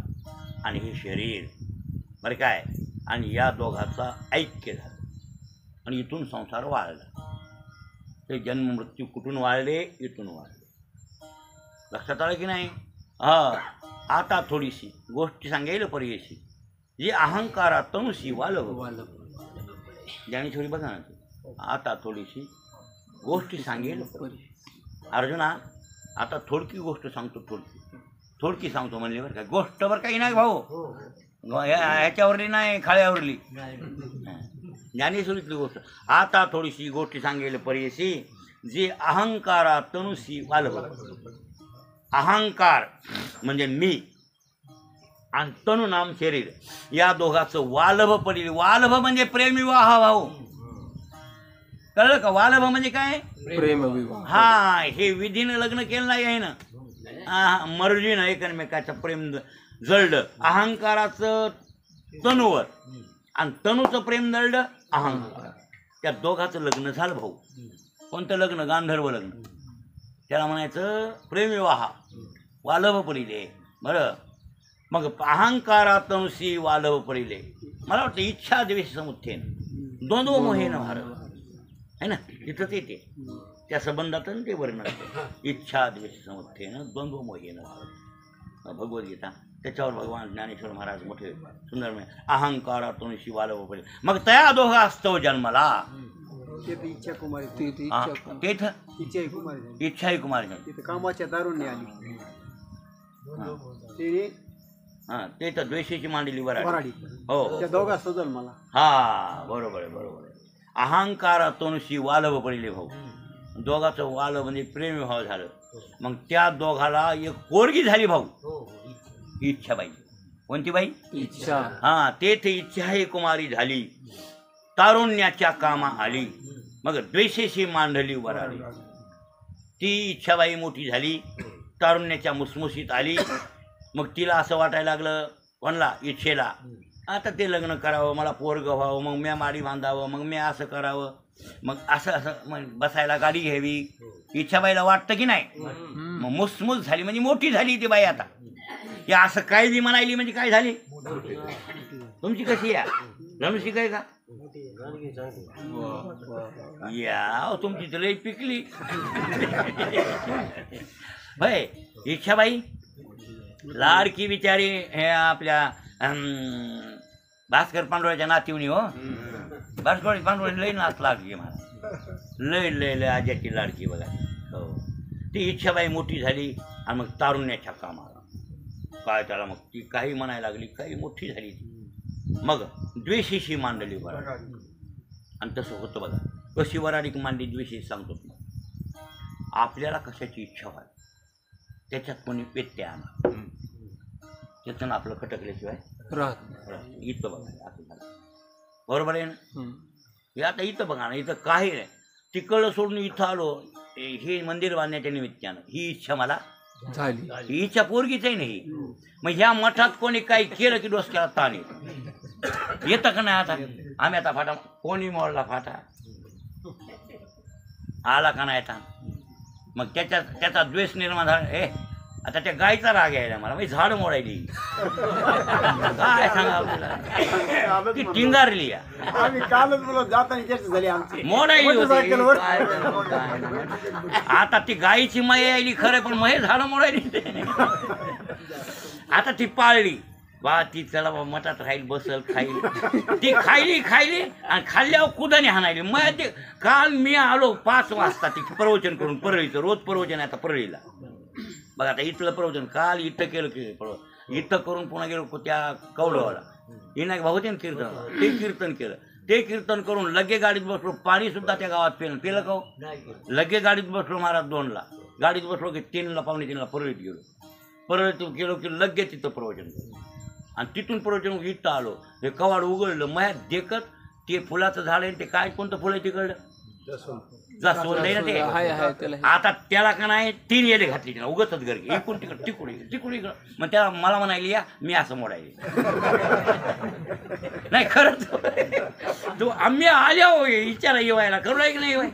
आणि हे शरीर बरं काय, आणि या दोघाचा ऐक्य झालं आणि इथून संसार वाढला. ते जन्म मृत्यू कुठून वाढले? इथून वाढले. लक्षात आलं की नाही? आता थोडीशी गोष्टी सांगायला पर्यशी जी अहंकारात तनुशी वालव ज्ञानेश्वरी बघा ना. आता थोडीशी गोष्टी सांगेल अर्जुना. आता थोडकी गोष्ट सांगतो, थोडकी सांगतो म्हणले बरं का. गोष्ट बरं काही नाही भाऊ, ह्याच्यावरली नाही, खाळ्यावरली ज्ञानेश्वरीतली गोष्ट. आता थोडीशी गोष्टी सांगेल पर्यशी जी अहंकारात तनुशी वालव. अहंकार म्हणजे मी आणि तनु नाम शरीर, या दोघाचं वालभ पडले. वालभ म्हणजे प्रेमविवाह भाऊ, कळलं का? वालभ म्हणजे काय? प्रेमविवाह. हा, हे विधीनं लग्न केलं नाही आहे ना, मर्जीनं एकमेकाचं प्रेम जळलं अहंकाराचं तनुवर, आणि तनुचं प्रेम जळलं अहंकार. त्या दोघाचं लग्न झालं भाऊ. कोणतं लग्न? गांधर्व लग्न. त्याला म्हणायचं प्रेमविवाह, वालभ पडिले. बरं, मग अहंकारात तनुशी वालभ पडिले. मला वाटतं इच्छा द्वेष समुत्थेन द्वंद्व मोहेन भारत है ना, तिथंच येते त्या संबंधातून ते वर्णन असते. इच्छा द्वेष समुत्थेन द्वंद्व मोहेन भारत, भगवद्गीता. त्याच्यावर भगवान ज्ञानेश्वर महाराज मोठे सुंदर म्हणजे अहंकारातून शिवालव पडले. मग त्या दोघा असतो जन्मला इच्छा कुमारी तेथ इच्छा कुमारी इच्छाही कुमार तिथे कामाच्या दारूने आली. ते तेथ द्वेषाची मांडली वराडी. वराडी. हो, त्या दोघा सजल मला. हा बरोबर आहे, बरोबर आहे. अहंकारातून वालव पडले भाऊ. दोघाचं वालव म्हणजे प्रेमविवाह झालं. मग त्या दोघाला एक पोरगी झाली भाऊ, इच्छाबाई. कोणती बाई? इच्छा. हा, तेथे इच्छाही कुमारी झाली, तारुण्याच्या कामा आली. मग द्वेषेशी मांडली वराडी. ती इच्छाबाई मोठी झाली, तारुण्याच्या मुसमुशीत आली. मग तिला असं वाटायला लागलं, कोणला? इच्छेला, आता ते लग्न करावं, मला पोरगं व्हावं, मग मी माडी बांधावं, मग मी असं करावं, मग असं मग बसायला गाडी घ्यावी. इच्छाबाईला वाटतं की नाही? मग मुसमुस झाली म्हणजे मोठी झाली ती बाई. आता या असं काय बी म्हणायली म्हणजे काय झाली? तुमची कशी आहे? रणशी काय का या तुमची तर लई पिकली भाई. इच्छाबाई लाडकी बिचारी हे आपल्या भास्कर पांडुळ्याच्या नातीवणी. हो, भास्कर पांडुळे लई नाच लागली मला, लय लय लय आज्याची लाडकी बघा. हो, ती इच्छाबाई मोठी झाली आणि मग तारुण्याच्या कामाला काय त्याला मग ती काही म्हणायला लागली, काही मोठी झाली ती. मग द्वेषीशी मांडली वराडी. आणि तसं होतं बघा. कशी वराडी मांडली द्वेषी सांगतो. आपल्याला कशाची इच्छा व्हावी त्याच्यात कोणी व्यत्यय आणा, त्यातून आपलं खटकल्याशिवाय इथं बघा असं झालं. बरोबर आहे ना? हे आता इथं बघा ना, इथं काही नाही. तिकडं सोडून इथं आलो, हे मंदिर बांधण्याच्या निमित्तानं ही इच्छा मला झाली. ही इच्छा पोरगीच आहे नाही. मग ह्या मठात कोणी काही केलं की डोसक्याला ताण येतं का नाही? आता आम्ही आता फाटा कोणी मोडला फाटा आला का नाही आता मग त्याचा द्वेष निर्माण झाला. आता त्या गायचा राग यायला मला म्हणजे झाड मोडायली काय सांगा आपल्याला ती टिंगारली आम्ही कालच बोलत जाताना चर्चा झाली आमची मोडायली होती. मोटरसायकलवर. काय नाही. आता ती गायीची माय यायली खरं पण मग झाड मोडायली. आता ती पाळली बा ती चला बा मठात राहील बसल खाईल ती खायली आणि खाल्ल्यावर कुदाने हाणायली. मग ते काल मी आलो 5 वाजता ती प्रवचन करून परळीचं रोज प्रवचन आहे आता परळीला बघा. आता इथलं प्रवचन काल इथं केलं की इथं करून पुन्हा गेलो त्या कवडवाला विनायक भाऊ होते ना कीर्तन ते कीर्तन केलं. ते कीर्तन करून लगे गाडीत बसलो. पाणी सुद्धा त्या गावात पेलं का लगे गाडीत बसलो महाराज 2ला गाडीत बसलो की 3ला पावणे 3ला परळीत गेलो. परळीतून गेलो की लगे तिथं प्रवचन केलं आणि तिथून प्रवचन इथं आलो. हे कवाड उघडलं मयात देखत ते फुलाचं झाड आहे ते काय कोणतं फुल आहे तिकडलं जास्वंद आहे ना ते. आता त्याला का नाही 3 येडे घातली त्याला उगतच घर इकडून तिकडून इकडं मग त्याला मला म्हणायली या मी असं मोडायले नाही खरंच तू आम्ही आल्या हो विचारा येवायला करू की नाही येवाय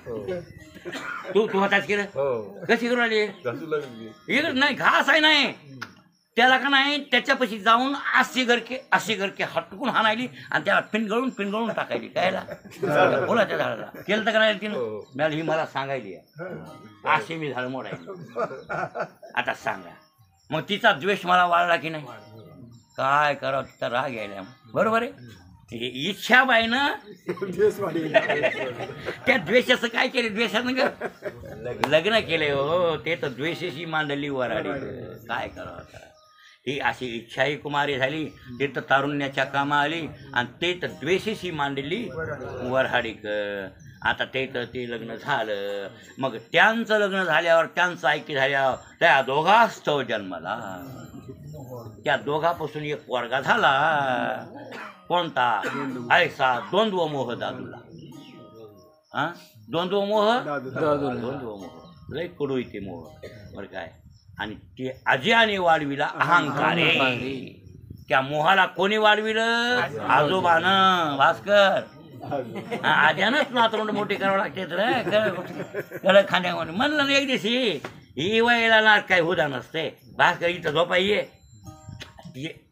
तू हाताच केलं कशी करू आली इकडं नाही घास आहे नाही त्याला का नाही त्याच्यापाशी जाऊन 80 गरके हटकून हाणायली आणि त्याला पिनगळून टाकायली कायला बोला त्या झाडाला केलं तर का नाही तिनं मॅडम ही मला सांगायली असे मी झाड मोडायली. आता सांगा मग तिचा द्वेष मला वाढला की नाही काय करावं तिचा राग यायला बरोबर आहे. इच्छा बाईनं त्या द्वेषाचं काय केलं द्वेषानं लग्न केले हो ते तर द्वेषाशी मांडली वराडी काय करावं. ही अशी इच्छाही कुमारी झाली ते तर तारुण्याच्या कामा आली आणि ते तर द्वेषाशी मांडली वऱ्हाडीक. आता ते तर ते लग्न झालं मग त्यांचं लग्न झाल्यावर त्यांचं ऐकी झाल्यावर त्या दोघास्तव जन्माला त्या दोघापासून एक पोरगा झाला कोणता ऐसा द्वंद्व मोह दादूला. द्वंद्व मोह लय कडू इथे मोह बरं काय. आणि ते अजयाने वाढविला अहंकार त्या मोहाला कोणी वाढविलं आजोबानं भास्कर आज्यानंच नातरुंड मोठी करावं लागते तर खांद्यामध्ये म्हणलं ना एक दिवशी ही वयाला नाच काय होता नसते भास्कर इथं झोपाय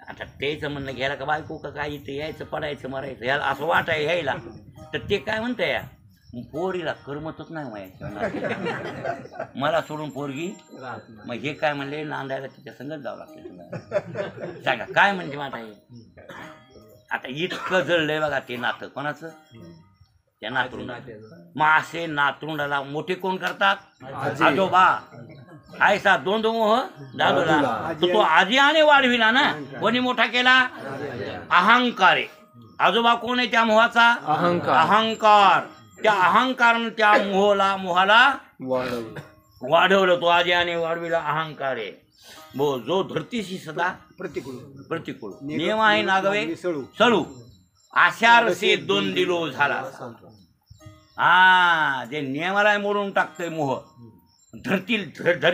आता तेचं म्हणणं घ्यायला का बायको का काय इथं यायचं पडायचं मरायचं याला असं वाटाय यायला तर ते काय म्हणतं या पोरीला करमतच नाही मायाच्या मला सोडून पोरगी मग हे काय म्हणले नांदायला तिच्या संगत जावं लागतं तुला सांगा काय म्हणते माझा हे. आता इतकं जळलंय बघा ते नातं कोणाचं त्या नातरुंडा. मग असे नातरुंडाला मोठे कोण करतात आजोबा ऐसा द्वंद्व मोह दादूला तो आजीने वाढविला ना कोणी मोठा केला अहंकार. आजोबा कोण आहे त्या मोहाचा अहंकार. त्या अहंकारानं त्या मोहाला वाढवलं तो आजीने वाढविला अहंकार आहे. जो धरतीशी सदा प्रतिकूल नियम आहे नागवे सळू आशार से 2 दिलो झाला. जे नियमाला मोडून टाकतोय मोह. धरती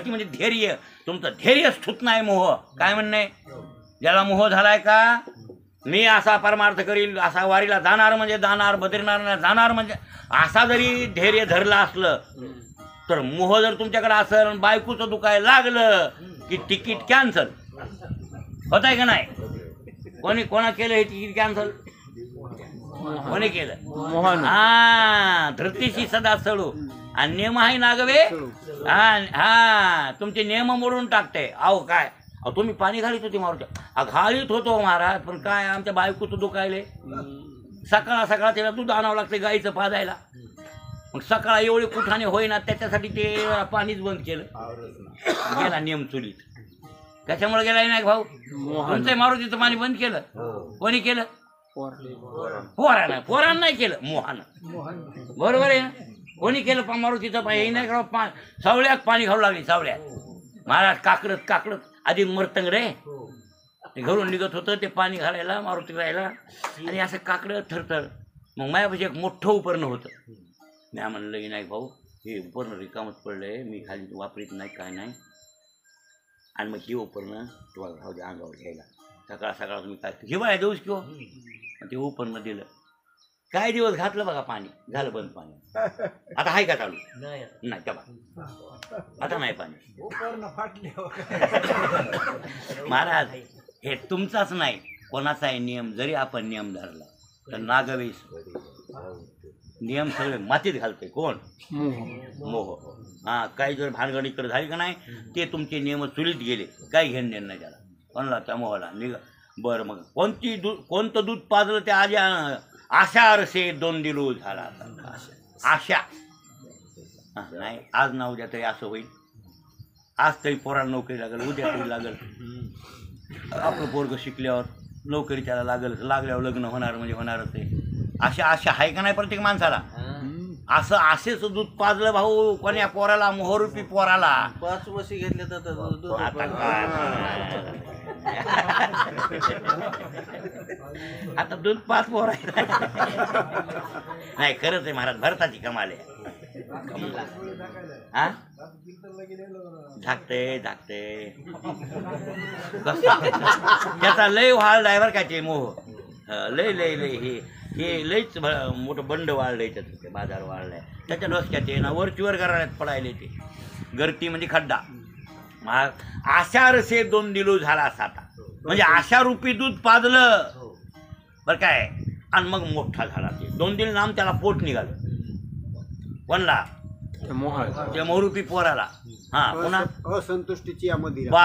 म्हणजे धैर्य तुमचं धैर्य स्थूत नाही मोह. काय म्हणणे ज्याला मोह झालाय का मी असा परमार्थ करील असा वारीला जाणार म्हणजे जाणार बद्रीनारायणला जाणार म्हणजे असा जरी धैर्य धरला असलं तर मोह जर तुमच्याकडे असेल बायकोचं दुखायला लागलं की तिकीट कॅन्सल होत आहे का नाही. कोणा केलं हे तिकीट कॅन्सल कोणी केलं धरतीशी सदा सळू आणि नियम आहे नागवे तुमचे नियम मोडून टाकते. अहो काय तुम्ही पाणी घालीत होते मारूच्या घालीत होतो महाराज पण काय आमच्या बायकोचं दुखायले सकाळ त्याला दूध आणावं लागतं गाईचं पाजायला. मग सकाळ एवढे कुठाने होईना त्याच्यासाठी ते पाणीच बंद केलं गेला नियम चुलीत. त्याच्यामुळे गेला नाही भाऊ तुमचं मारुतीचं पाणी बंद केलं कोणी केलं पोरानं नाही केलं मोहानं बरोबर आहे ना. कोणी केलं मारुतीचं पाणी नाही का सावळ्यात पाणी घालू लागली सावळ्यात महाराज काकडत आधी मरतंग रे ते घरून निघत होतं ते पाणी घालायला मारुती राहायला आणि असं काकडं थरथर. मग माझ्यापाशी एक मोठं उपरणं होतं. मी म्हणलं की नाही भाऊ हे उपरणं रिकामच पडलंय मी खाली वापरीत नाही काय नाही आणि मग हे उपरणं तुम्हाला राहू दे अंगावर घ्यायला सकाळ तुम्ही काय हिवाळ्या देऊच किंवा ते उपरणं दिलं काही दिवस घातलं बघा पाणी, झालं बंद पाणी. आता आहे का चालू? नाही नाही तेव्हा आता नाही पाणी. उपकरणं फाटले महाराज हे तुमचाच नाही, कोणाचाही नियम जरी आपण नियम धरला तर नागवेश नियम सगळे मातीत घालते. कोण? मोह. हा, काही जर भानगडीकडे झाली का नाही ते तुमचे नियम चुलीत गेले, काही घेणं देणं नाही त्याला. कोणाला? त्या मोहाला निघ. बरं, मग कोणतं दूध पाजलं ते आज आशा रसे 2 दिलो झाला. आशा नाही, आज ना उद्या तरी असं होईल. आज तरी पोराला नोकरी लागेल, उद्या तरी लागेल. आपलं पोरग शिकल्यावर नोकरी त्याला लागल्यावर लग्न होणार म्हणजे होणारच आहे. अशा आशा आहे का नाही प्रत्येक माणसाला? असं आशेच दूध पाजलं भाऊ कोण्या पोराला, मोहरूपी पोराला. 5 म्हशी घेतल्या तर दूध आता काय आता दूध 5 पोर नाही. खरंच आहे महाराज, भरताची कमाल आहे. हा, झाकते त्याचा लय वाढ ड्रायव्हर काय ते मोह. लय लय लय हे लयच मोठं बंड वाढलंय त्याचं, ते बाजार वाढलाय त्याच्या डोसक्यात. ना वरचीवर घराण्यात पडायले ते गर्ती म्हणजे खड्डा. आशा रसे 2 दिलो झाला असा. आता म्हणजे आशा रूपी दूध पाजलं बरं काय, आणि मग मोठा झाला. ते 2 दिल नाम त्याला पोट निघालं. कोणला? त्या मोहरूपी पोराला. हा, पुन्हा असंतुष्टीची यामध्ये बा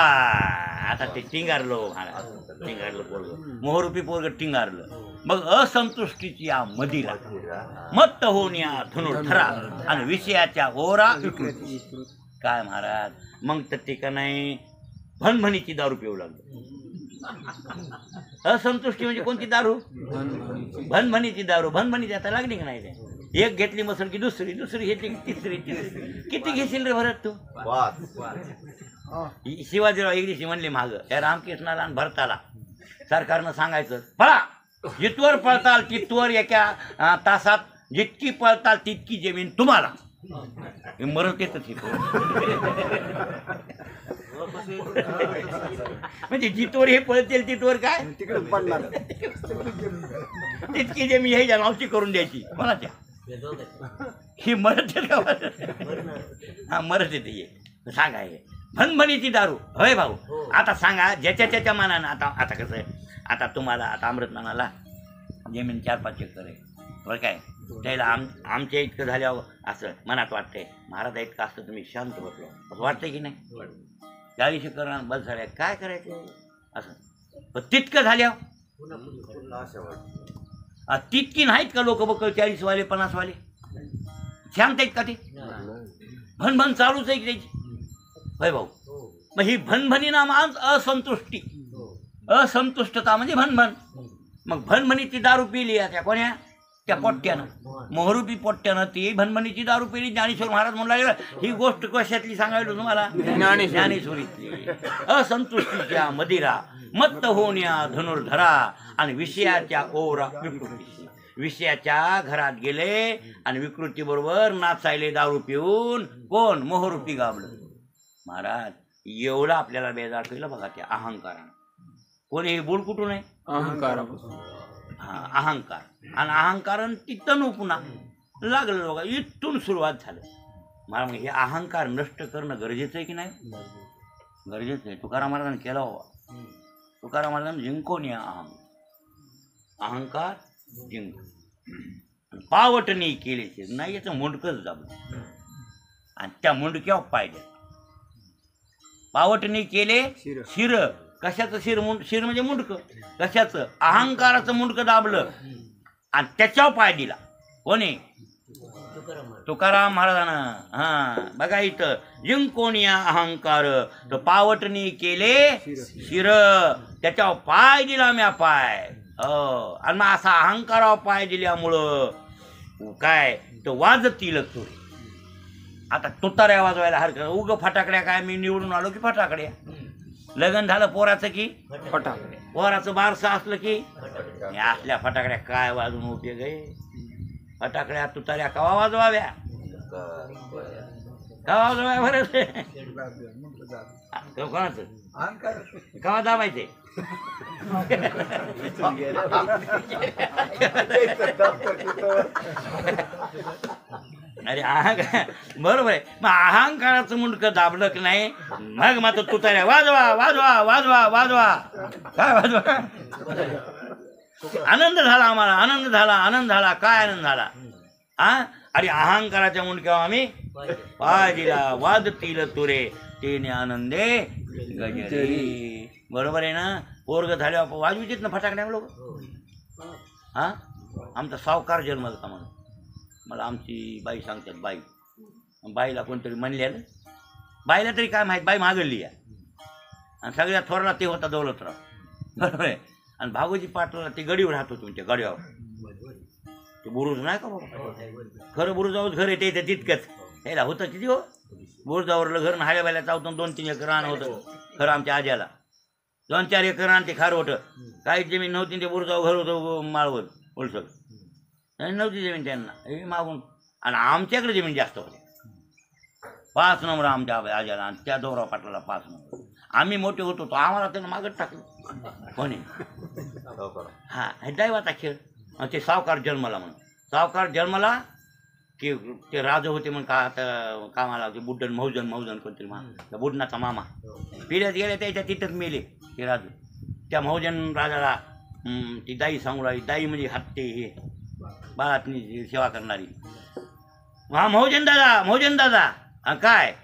आता ते टिंगारलो पोरग, मोहरूपी पोरग टिंगारलं. मग असंतुष्टीची या मदीला मत्त होऊन या धनुर्धरा आणि विषयाच्या ओरा विकृती. काय महाराज, मग तर ते का नाही भणभणीची दारू पिऊ लागलो. असंतुष्टी म्हणजे कोणती दारू? भणभणीची दारू. भणभणीची आता लागली का नाही? ते एक घेतली मसल की दुसरी घेतली की तिसरी. किती घेशील रे भरत तू? शिवाजीराव एक दिवशी म्हणले माग त्या रामकृष्णाला आणि भरताला सरकारनं सांगायचं, पळा जितवर पळताल तितवर एका तासात जितकी पळताल तितकी जमीन तुम्हाला. मरत येत म्हणजे जितवर हे पळतील तितवर काय तिकडे पडणार. तितकी जमीन हे नावची करून द्यायची. कोणाच्या? ही मरत येत का? हा, मरत येते. ये सांगा हे भणभणीची दारू. होय भाऊ, आता सांगा ज्याच्या त्याच्या मनानं. आता कसं आहे, आता तुम्हाला आता अमृतनानाला जमीन 4-5 एकर आहे बरं काय. त्याला आमच्या इतकं झाल्यावर असं मनात वाटतंय, महाराज इतकं असतं तुम्ही शांत बसलो असं वाटतंय की नाही? 40 एकर बस झाल्या, काय करायचं असं. पण तितकं झाल्यावर तितकी नाहीत का लोक बघ 40 वाले 50 वाले शांत आहेत का? ते भणभण चालूच आहे की त्याची. होय भाऊ, मग ही भणभणी नाम असंतुष्टी. असंतुष्टता म्हणजे भणभण. मग भणभणीची दारू पिली त्या कोण्या? त्या पोट्ट्यानं, मोहरूपी पोट्ट्यानं ती भणभणीची दारू पिली. ज्ञानेश्वर महाराज म्हणला ही गोष्ट कशातली सांगायलो तुम्हाला? ज्ञानेश्वरीतली. असंतुष्टीच्या मदिरा मत्त होण्या धनुर्धरा आणि विषयाच्या ओरा विकृती. विषयाच्या घरात गेले आणि विकृती बरोबर नाचायले दारू पिऊन. कोण? मोहरूपी गाबलं. महाराज एवढं आपल्याला बेजार केलं बघा त्या अहंकारानं. कोणी हे बुड कुठून आहे? अहंकारापासून. हा, अहंकार. आणि अहंकारण तिथं पुन्हा लागलं बघा, इथून सुरुवात झालं. मला मग हे अहंकार नष्ट करणं गरजेचं आहे की नाही? गरजेचं आहे. तुकाराम महाराजांनी केला हवा. तुकाराम महाराजांनी जिंकून या अहंकार जिंक. पावटणी केले नाही याचं मुंडकच दाबलं आणि त्या मुंडक्यावर पाहिजे. पावटणी केले शिर. कशाचं शिर? शिर म्हणजे मुंडकं. कशाचं? अहंकाराचं मुंडकं दाबलं आणि त्याच्यावर पाय दिला. कोणी? तुकाराम महाराजानं. हा बघा इथं जिंकोनिया अहंकार तर पावटणी केले शिर, त्याच्यावर पाय दिला म्या पाय. आणि मग असा अहंकारावर पाय दिल्यामुळं काय तर वाजतील चोरी. आता तुताऱ्या वाजवायला हरकत. उग फटाकड्या काय, मी निवडून आलो की फटाकड्या. लग्न झालं पोराचं की फटाकड्या. पोराचं बारसं असलं की असल्या फटाकड्या काय वाजवून उपयोग आहे? फटाकड्या तुताऱ्या कवा वाजवाव्या? कवा वाजवाव्या बरं? कोणाचं कवा दाबायचे? अरे अहंकार बरोबर आहे. मग अहंकाराचं मुंडकं दाबलं की नाही मग मात्र तू तरी वाजवा वाजवा वाजवा वाजवा काय वाजवा आनंद झाला आम्हाला आनंद झाला आनंद झाला काय आनंद झाला हा. अरे अहंकाराच्या मुंडक्यावर आम्ही पाय दिला वाजतील तुरे तेने आनंदे गजरे. बरोबर आहे ना. पोरग झाल्यावर वाजवित ना फटाकड्या लोक. हा आमचा सावकार जन्मला होता म्हणून मला आमची बाई सांगतात. बाईला कोणतरी म्हणलेलं बाईला तरी काय माहीत बाई मागडली आहे. आणि सगळ्यात थोरला ते होता दौलतराव. बरोबर आहे. आणि भागोजी पाटलाला ते गडीवर राहत होते तुमच्या गड्यावर. ते बुरुज नाही का बाबा खरं बुरुजावर घर येते ते तितकंच यायला होतं किती हो. बुरुजावरलं घर हाड्या बायला चावतं 2-3 एकर रान होतं खरं आमच्या आज्याला. 2-4 एकर रान ते खार होतं. काही जमीन नव्हती ते बुरुजावर घर होतं माळवर ओलसर नव्हती जमीन त्यांना हे मागून. आणि आमच्याकडे जमीन जास्त होती. 5 नंबर आमच्या आज्याला आणि त्या दोरा पाटलाला 5 नंबर. आम्ही मोठे होतो तो आम्हाला त्यानं मागत टाकलं कोणी. हा हे दैवाचा खेळ. आणि ते सावकार जन्मला म्हणून सावकार जन्मला की ते राजे होते म्हणून का आता कामाला ते बुड्डन मौजन कोणतरी त्या बुडनाचा मामा पिढ्यात गेले त्याच्या तिथंच मेले ते राजू. त्या मौजन राजाला ती दाई सांगू राहिली. दाई म्हणजे हत्ते हे बाळातनी सेवा करणारी. हा मौजन दादा काय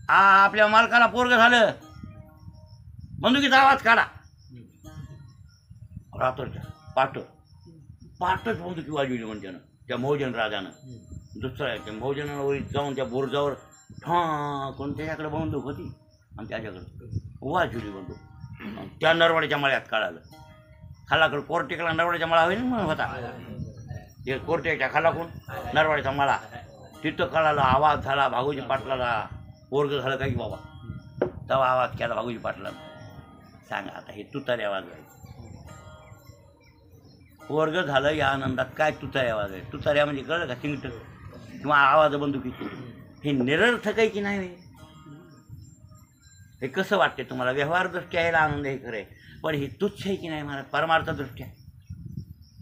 आपल्या मालकाला पोरग झालं बंदुकीचा आवाज काढा. रात्रीच्या पाटच बंदुकी वाजवली म्हणजे त्यानं त्या मौजन राजानं. दुसरा त्या मौजनानं वरी जाऊन त्या बुरुजावर कोण त्याच्याकडे बंदूक होती आणि त्याच्याकडे वाजवली बंदूक. त्या नरवाड्याच्या मळ्यात काढालं. खालाकडं कोर्टेकला नरवाड्याच्या मळा होईल म्हणून होता ते कोर्टेच्या खालाकून नरवाड्याचा मळा तिथं कळालं. आवाज झाला भागोजी पाटलाला पोरग झालं काही बाबा. तेव्हा आवाज केला भागोजी पाटलाला. सांगा आता हे तुतारी आवाज आहे. पोरग झालं या आनंदात काय तुतारी आवाज आहे. तुताऱ्या म्हणजे कळलं का चिंगट किंवा आवाज बंदुकीची हे निरर्थक आहे की नाही. हे कसं वाटते तुम्हाला. व्यवहारदृष्ट्या यायला आनंद हे खरं आहे पण हे तुच्छ आहे की नाही मला परमार्थदृष्ट्या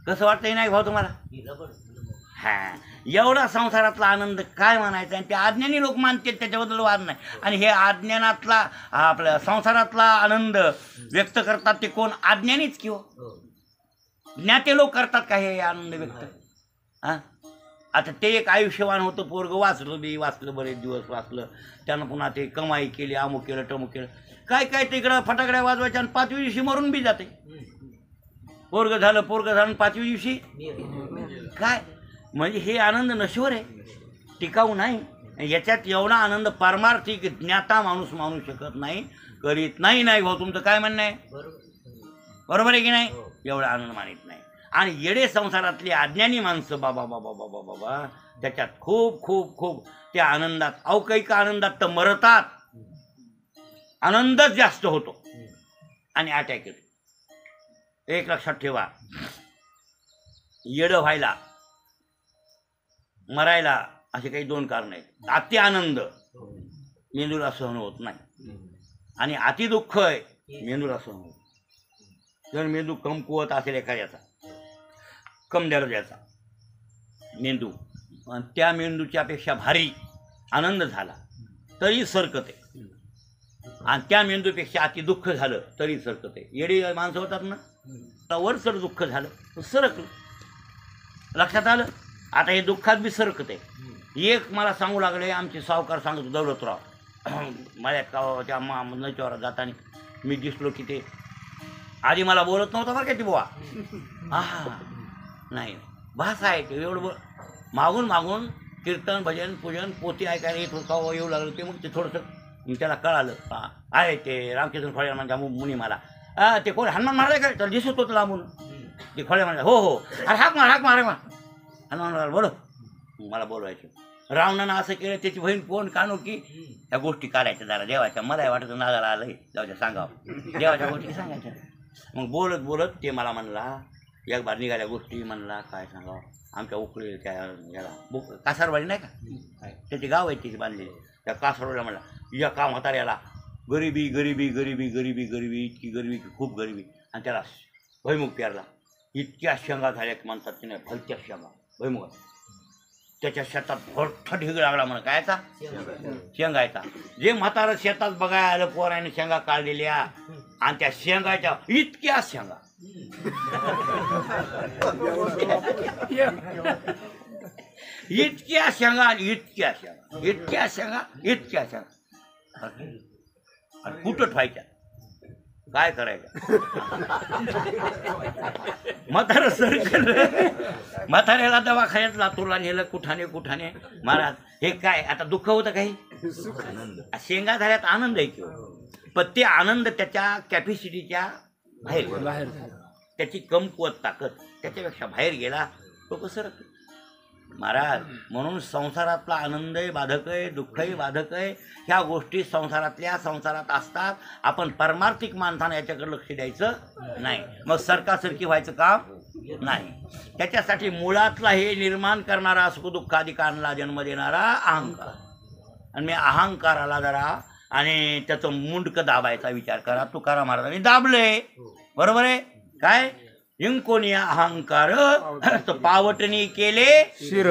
कसं वाटतंय नाही भाऊ तुम्हाला. हा एवढा संसारातला आनंद काय म्हणायचा. आणि ते अज्ञानी लोक मानतात त्याच्याबद्दल वाद नाही. आणि हे अज्ञानातला आपल्या संसारातला आनंद व्यक्त करतात ते कोण अज्ञानीच किंवा ज्ञाते लोक करतात का हे आनंद व्यक्त. हां आता ते एक आयुष्यवान होतं पोरग वाचलं बरेच दिवस वाचलं त्यानं पुन्हा ते कमाई केली अमुक केलं टमुक केलं काय तिकडं फटाकड्या वाजवायच्या आणि 5व्या दिवशी मरून बी जाते. पोरग झालं 5व्या दिवशी काय म्हणजे हे आनंद नश्वर आहे टिकाऊ नाही. याच्यात एवढा आनंद पारमार्थिक ज्ञाता माणूस मानू शकत नाही करीत नाही. भाऊ तुमचं काय म्हणणं आहे. बरोबर आहे की नाही. एवढा आनंद मानित नाही. आणि येडे संसारातली अज्ञानी माणसं बाबा त्याच्यात खूप खूप खूप त्या आनंदात अवकैक आनंदात तर मरतात. आनंदच जास्त होतो आणि अटॅक येतो. एक लक्षात ठेवा येडं व्हायला मरायला असे काही 2 कारण आहेत. अति आनंद मेंदूला सहन होत नाही आणि अति दुःख आहे मेंदूला सहन होत. जर मेंदू कमकुवत असेल एखाद्याचा कम दर्जाचा मेंदू आणि त्या मेंदूच्यापेक्षा भारी आनंद झाला तरी सरकते आणि त्या मेंदूपेक्षा अति दुःख झालं तरी सरकते. येडी माणसं होतात ना वरचढ दुःख झालं तर सरकलं. लक्षात आलं. आता हे दुःखात बी सरकते. एक मला सांगू लागले आमचे सावकार सांगतो दौलतराव मळ्यात त्या नदीवर जाताना मी दिसलो की ते आधी मला बोलत नव्हतं बरं का ती बुवा. नाही भाषा आहे ते एवढं मागून कीर्तन भजन पूजन पोती ऐकायला येत होतं येऊ लागलं ते मग ते थोडंसं त्याला कळालं आहे ते रामकृष्ण खोळे म्हणजे मुनी मला ते कोण हनुमान महाराज काय तर दिसत होतं लांबून ते खोळे म्हणजे हो अरे हाक मार हनुमान महाराज बोलो मला बोलवायचं. रावणानं असं केलं त्याची बहीण कोण कानो की त्या गोष्टी काढायच्या जरा देवाच्या. मला वाटतं नादाला आलं जाऊच्या सांगावं देवाच्या गोष्टी सांगायच्या. मग बोलत ते मला म्हणला एक बार निघाल्या गोष्टी म्हणला काय सांगावं आमच्या उकळी त्या याला कासारवाडी नाही का त्याचे गाव आहे त्याची बांधलेली त्या कासारवाडीला म्हणला या काम म्हाताऱ्याला गरिबी इतकी गरिबी की खूप गरिबी. आणि त्याला भयमुख प्यारला. इतक्या शेंगा झाल्या की म्हणतात की नाही भलत्या शेंगा भयमुख त्याच्या शेतात मोठा ढीग लागला म्हणा कायचा शेंगायचा. जे म्हातारं शेतात बघायला आलं पोराने शेंगा काढलेल्या आणि त्या शेंगाच्या इतक्या शेंगा इतक्या शेंगा आणि इतक्या शेंगा इतक्या शेंगा इतक्या शेंगा आणि कुठं ठेवायच्या काय करायचं. म्हातारं सरकलं. म्हाताऱ्याला दवाखान्यात लातूरला नेलं कुठाने कुठाने. महाराज हे काय आता दुःख होतं काही शेंगा झाल्यात आनंद आहे किंवा पण ते आनंद त्याच्या कॅपॅसिटीच्या बाहेर त्याची कमकुवत ताकद त्याच्यापेक्षा बाहेर गेला तो कसं महाराज. म्हणून संसारातला आनंदही बाधक आहे दुःखही बाधक आहे. ह्या गोष्टी संसारात असतात. आपण परमार्थिक माणसानं याच्याकडे लक्ष द्यायचं नाही. मग सरकासरकी व्हायचं काम नाही. त्याच्यासाठी मुळातला हे निर्माण करणारा सुखदुःखाधिकांना जन्म देणारा अहंकार. आणि मी अहंकाराला जरा आणि त्याचं मुंडकं दाबायचा विचार करा. तुकाराम महाराजांनी दाबलंय बरोबर आहे काय. इंकोनी अहंकार तर पावटणी केले शिर.